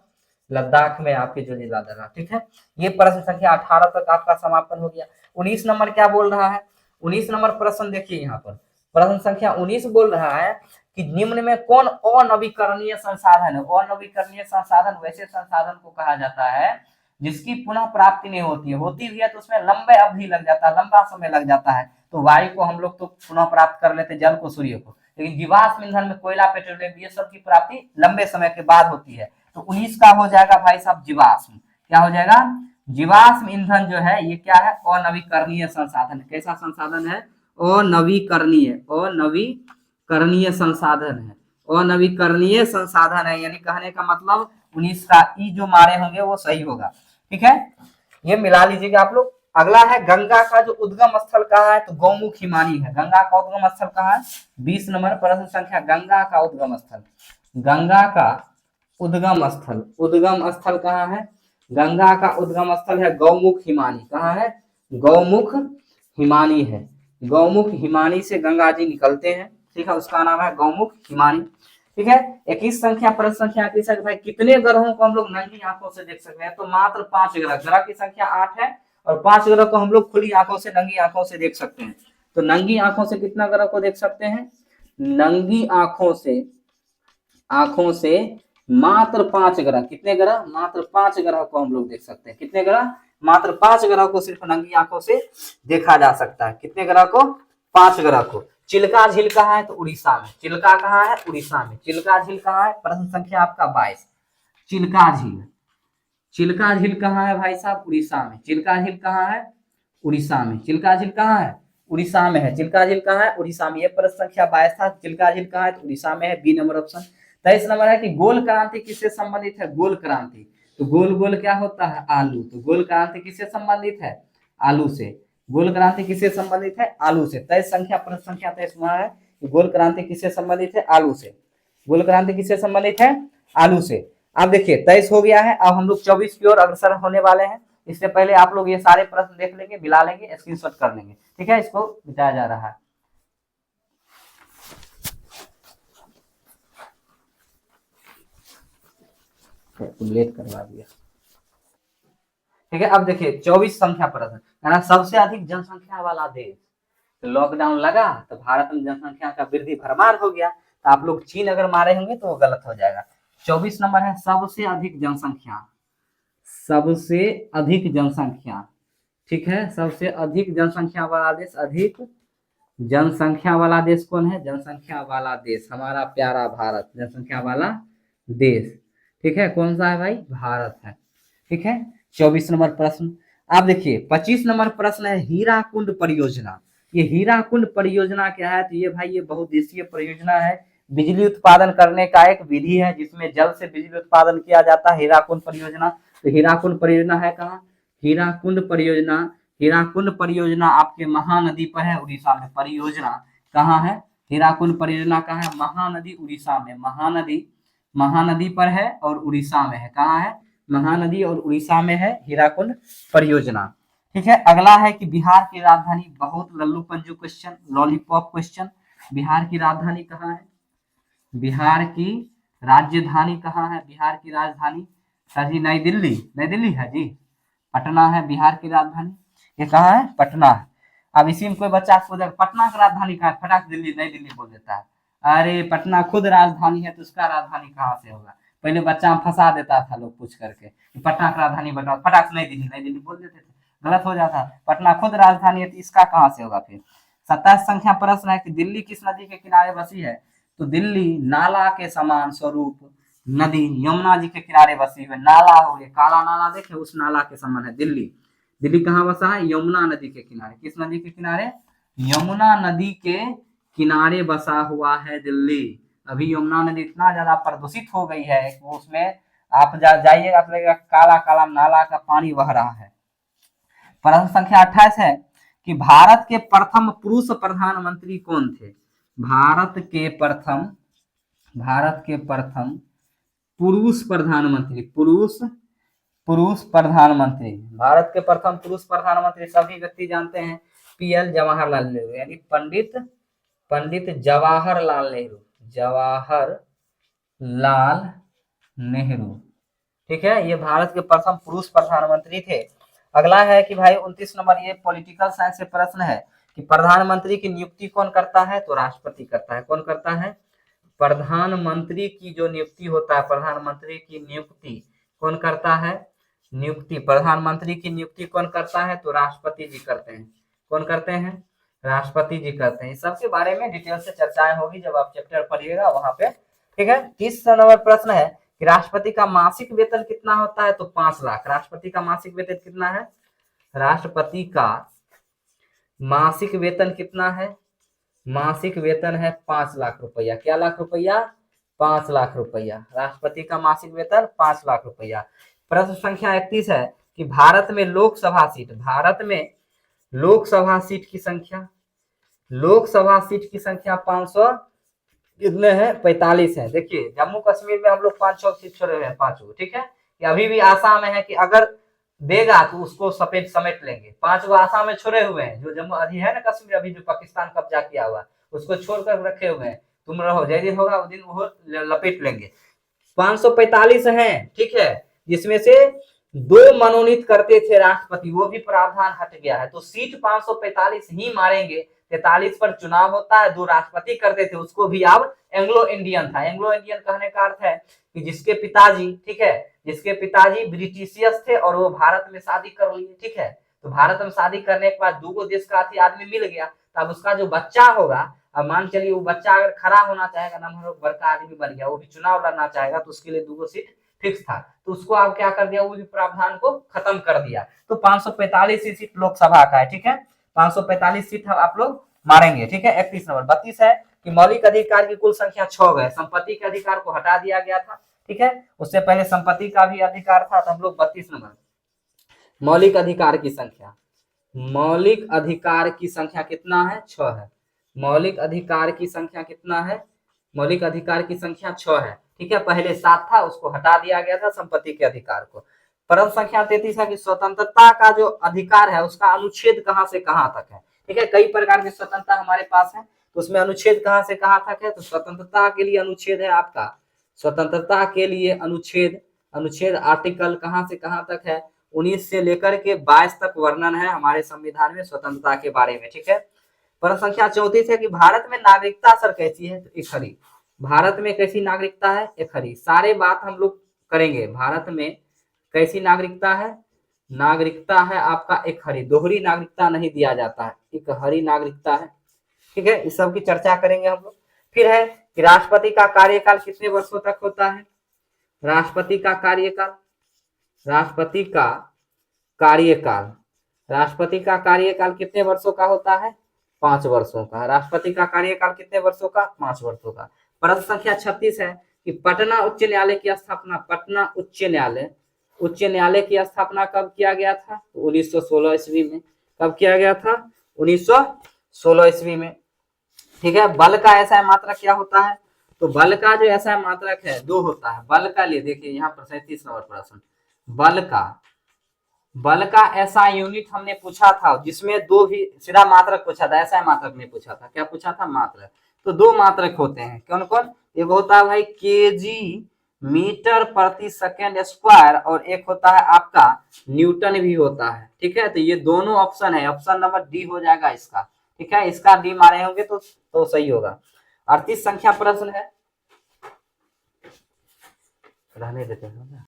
लद्दाख में आपके जोजिला दर्रा। ठीक है, ये प्रश्न संख्या 18 तक आपका समापन हो गया। 19 नंबर क्या बोल रहा है? 19 नंबर प्रश्न देखिए यहाँ पर, प्रश्न संख्या 19 बोल रहा है कि निम्न में कौन अनवीकरणीय संसाधन है? अनवीकरणीय संसाधन वैसे संसाधन को कहा जाता है जिसकी पुनः प्राप्ति नहीं होती है, होती भी है तो उसमें लंबे अवधि लग जाता है, लंबा समय लग जाता है। तो वायु को हम लोग तो पुनः प्राप्त कर लेते, जल को, सूर्य को, लेकिन जीवाश्म ईंधन में कोयला, पेट्रोलियम, ये सब की प्राप्ति लंबे समय के बाद होती है। तो 19 का हो जाएगा भाई साहब जीवाश्म। क्या हो जाएगा? जीवाश्म ईंधन जो है ये क्या है? अनवीकरणीय संसाधन। कैसा संसाधन है? अनवीकरणीय, अनवीकरणीय संसाधन है। अनवीकरणीय संसाधन है, यानी कहने का मतलब 19 का ई जो मारे होंगे वो सही होगा। ठीक है, ये मिला लीजिएगा आप लोग। अगला है गंगा का जो उद्गम स्थल कहाँ है? तो गौमुख हिमानी है। गंगा का उद्गम स्थल कहाँ है? 20 नंबर प्रश्न संख्या, गंगा का उद्गम स्थल। गंगा का उद्गम स्थल, उद्गम स्थल कहाँ है? गंगा का उद्गम स्थल है गौमुख हिमानी। कहाँ है? गौमुख हिमानी है। गौमुख हिमानी से गंगा जी निकलते हैं। ठीक है, उसका नाम है गौमुख हिमानी। ठीक है, 21 संख्या प्रश्न संख्या 21 है भाई कितने ग्रहों को हम लोग नंगी आंखों से देख सकते हैं? तो मात्र 5 ग्रह। ग्रह की संख्या 8 है और 5 ग्रह को हम लोग खुली आंखों से, नंगी आंखों से देख सकते हैं। तो नंगी आंखों से कितना ग्रह को देख सकते हैं? नंगी आंखों से मात्र 5 ग्रह। कितने ग्रह? मात्र 5 ग्रह को हम लोग देख सकते हैं। कितने ग्रह? मात्र 5 ग्रह को सिर्फ नंगी आंखों से देखा जा सकता है। कितने ग्रह को? 5 ग्रह को। चिल्का झील कहाँ है? तो उड़ीसा में। चिल्का कहाँ है? उड़ीसा में। चिल्का झील कहाँ है? प्रश्न संख्या आपका 22। चिल्का झील, चिल्का झील कहाँ है भाई साहब? उड़ीसा में। चिल्का झील कहाँ है? उड़ीसा में। चिल्का झील कहाँ है? उड़ीसा में है। चिल्का झील कहाँ है? उड़ीसा में। ये प्रश्न संख्या 22 था। चिल्का झील कहाँ है? तो उड़ीसा में है। B number option. 23 नंबर है कि गोल क्रांति किससे संबंधित है? गोल क्रांति, तो गोल गोल क्या होता है? आलू। तो गोल क्रांति किससे संबंधित है? आलू से। गोल क्रांति किससे संबंधित है? आलू से। 23 संख्या प्रश्न संख्या 23 वहां है कि गोल क्रांति किससे संबंधित है? आलू से। गोल क्रांति किससे संबंधित है? आलू से। अब देखिए 23 हो गया है, अब हम लोग 24 की ओर अग्रसर होने वाले हैं। इससे पहले आप लोग ये सारे प्रश्न देख लेंगे, मिला लेंगे, स्क्रीनशॉट कर लेंगे। ठीक है, इसको बिताया जा रहा है। लेट करवा दिया। ठीक है, अब देखिए 24 संख्या प्रश्न है ना, सबसे अधिक जनसंख्या वाला देश। तो लॉकडाउन लगा तो भारत में जनसंख्या का वृद्धि भरमार हो गया। तो आप लोग चीन अगर मारे होंगे तो वो गलत हो जाएगा। 24 नंबर है सबसे अधिक जनसंख्या, सबसे अधिक जनसंख्या। ठीक है, सबसे अधिक जनसंख्या वाला देश, अधिक जनसंख्या वाला देश कौन है? जनसंख्या वाला देश हमारा प्यारा भारत, जनसंख्या वाला देश। ठीक है, कौन सा है भाई? भारत है। ठीक है, 24 नंबर प्रश्न। आप देखिए 25 नंबर प्रश्न है हीराकुंड परियोजना। ये हीराकुंड परियोजना क्या है? तो ये भाई ये बहुउद्देशीय परियोजना है, बिजली उत्पादन करने का एक विधि है जिसमें जल से बिजली उत्पादन किया जाता है, हीराकुंड परियोजना। तो हीराकुंड परियोजना है कहाँ? हीराकुंड परियोजना, हीराकुंड परियोजना आपके महानदी पर है, उड़ीसा में। परियोजना कहाँ है? हीराकुंड परियोजना कहाँ है? महानदी, उड़ीसा में। महानदी, महानदी पर है और उड़ीसा में है। कहाँ है? महानदी और उड़ीसा में है हीराकुंड परियोजना। ठीक है, अगला है कि बिहार की राजधानी, बहुत Lallu Panju question, lollipop question. Bihar की राजधानी कहाँ है? बिहार की राजधानी कहाँ है? बिहार की राजधानी सर जी नई दिल्ली, नई दिल्ली है जी। पटना है बिहार की राजधानी। ये कहाँ है? पटना है। अब इसी में कोई बच्चा पूछेगा पटना की राजधानी कहाँ है? फटाक दिल्ली, नई दिल्ली बोल देता है। अरे पटना खुद राजधानी है तो उसका राजधानी कहाँ से होगा? पहले बच्चा में फंसा देता था लोग पूछ करके कि पटना की राजधानी बताओ, फटाक से नई दिल्ली, नई दिल्ली बोल देते थे, गलत हो जाता। पटना खुद राजधानी है तो इसका कहाँ से होगा फिर? 27 संख्या प्रश्न है कि दिल्ली किस नदी के किनारे बसी है? तो दिल्ली नाला के समान स्वरूप नदी यमुना जी के किनारे बसी हुई। नाला हो गया, काला नाला देखे, उस नाला के समान है दिल्ली। दिल्ली कहाँ बसा है? यमुना नदी के किनारे। किस नदी के किनारे? यमुना नदी के किनारे बसा हुआ है दिल्ली। अभी यमुना नदी इतना ज्यादा प्रदूषित हो गई है कि उसमें आप जाइएगा तो लगेगा काला काला नाला का पानी बह रहा है। प्रश्न संख्या 28 है कि भारत के प्रथम पुरुष प्रधानमंत्री कौन थे? भारत के प्रथम पुरुष प्रधानमंत्री, पुरुष प्रधानमंत्री, भारत के प्रथम पुरुष प्रधानमंत्री सभी व्यक्ति जानते हैं, पीएल जवाहरलाल नेहरू, यानी पंडित जवाहरलाल नेहरू, जवाहरलाल नेहरू। ठीक है, ये भारत के प्रथम पुरुष प्रधानमंत्री थे। अगला है कि भाई 29 नंबर, ये पॉलिटिकल साइंस से प्रश्न है कि प्रधानमंत्री की नियुक्ति कौन करता है? तो राष्ट्रपति करता है। कौन करता है? प्रधानमंत्री की जो नियुक्ति होता है, प्रधानमंत्री की नियुक्ति कौन करता है? प्रधानमंत्री की नियुक्ति कौन करता है? तो राष्ट्रपति जी करते हैं। कौन करते हैं? राष्ट्रपति जी करते हैं। इस सबके बारे में डिटेल से चर्चाएं होगी जब आप चैप्टर पढ़िएगा वहां पे। ठीक है, 30 नंबर प्रश्न है कि राष्ट्रपति का मासिक वेतन कितना होता है? तो 5 लाख। राष्ट्रपति का मासिक वेतन कितना है? राष्ट्रपति का मासिक वेतन कितना है? मासिक वेतन है 5 लाख रुपया। क्या लाख रुपया? 5 लाख रुपया। राष्ट्रपति का मासिक वेतन 5 लाख रुपया। प्रश्न संख्या 31 है कि भारत में लोकसभा सीट की संख्या 500 कितने हैं? 45 है। देखिए, जम्मू कश्मीर में हम लोग 5-6 सीट छोड़े हुए हैं, 5 गो। ठीक है, कि अभी भी आसाम में है कि अगर देगा तो उसको समेट लेंगे। 5 गो आसाम में छोड़े हुए हैं, जो जम्मू अभी है ना कश्मीर, अभी जो पाकिस्तान कब्जा किया हुआ, उसको छोड़कर रखे हुए हैं। तुम रहो, जय दिन होगा उस दिन वो लपेट लेंगे। 545 हैं। ठीक है, जिसमें से 2 मनोनीत करते थे राष्ट्रपति, वो भी प्रावधान हट गया है, तो सीट 545 ही मारेंगे। 43 पर चुनाव होता है, 2 राष्ट्रपति करते थे, उसको भी अब एंग्लो इंडियन था। एंग्लो इंडियन कहने का अर्थ है कि जिसके पिताजी, ठीक है, जिसके पिताजी ब्रिटिशियस थे और वो भारत में शादी कर लिए। ठीक है, तो भारत में शादी करने के बाद 2 देश का आदमी मिल गया, तब उसका जो बच्चा होगा, अब मान चलिए वो बच्चा अगर खड़ा होना चाहेगा, नंबर बड़का आदमी बन गया, वो भी चुनाव लड़ना चाहेगा, तो उसके लिए 2 सीट फिक्स था, तो उसको आप क्या कर दिया? वो भी प्रावधान को खत्म कर दिया। तो 545 सीट लोकसभा का है। ठीक है, 545 सीट आप लोग मारेंगे। ठीक है, 31 नंबर। 32 है कि मौलिक अधिकार की कुल संख्या 6 है। संपत्ति के अधिकार को हटा दिया गया था। ठीक है, उससे पहले संपत्ति का भी अधिकार था, तो हम लोग 32 नंबर। मौलिक अधिकार की संख्या कितना है? 6 है। मौलिक अधिकार की संख्या कितना है? मौलिक अधिकार की संख्या 6 है। ठीक है, पहले 7 था, उसको हटा दिया गया था संपत्ति के अधिकार को। प्रश्न संख्या 33 है कि स्वतंत्रता का जो अधिकार है उसका अनुच्छेद कहां से कहां तक है? ठीक है, कई प्रकार की स्वतंत्रता हमारे पास है, तो उसमें अनुच्छेद कहां से कहां तक है? तो स्वतंत्रता के लिए अनुच्छेद है आपका, स्वतंत्रता के लिए अनुच्छेद आर्टिकल कहां से कहां तक है? 19 से लेकर के 22 तक वर्णन है हमारे संविधान में स्वतंत्रता के बारे में। ठीक है, प्रश्न संख्या 34 है कि भारत में नागरिकता सर कैसी है? तो इकहरी। भारत में कैसी नागरिकता है? इकहरी। सारे बात हम लोग करेंगे। भारत में कैसी नागरिकता है? नागरिकता है आपका इकहरी, दोहरी नागरिकता नहीं दिया जाता है, इकहरी नागरिकता है। ठीक है, इस सब की चर्चा करेंगे हम लोग। फिर है कि राष्ट्रपति का कार्यकाल कितने वर्षों तक होता है? राष्ट्रपति का कार्यकाल कितने वर्षों का होता है? 5 वर्षों का। राष्ट्रपति का कार्यकाल कितने वर्षों का? 5 वर्षों का। प्रश्न संख्या 36 है कि पटना उच्च न्यायालय की स्थापना कब किया गया था? 1916 ईस्वी में। कब किया गया था? 1916 ईस्वी में। ठीक है, बल का ऐसा मात्रक क्या होता है? तो बल का जो ऐसा मात्रक है 2 होता है। बल का लिए देखिए यहाँ पर 37 नंबर प्रश्न, बल का ऐसा यूनिट हमने पूछा था जिसमें 2 भी सीधा मात्रक पूछा था, ऐसा मात्रक नहीं पूछा था। क्या पूछा था? मात्रक। तो 2 मात्रक होते हैं, कौन कौन? एक होता है भाई केजी मीटर प्रति सेकेंड स्क्वायर, और एक होता है आपका न्यूटन भी होता है। ठीक है, तो ये दोनों ऑप्शन है, ऑप्शन नंबर डी हो जाएगा इसका। ठीक है, इसका डी मारे होंगे तो सही होगा। 38 संख्या प्रश्न है, रहने देते हैं।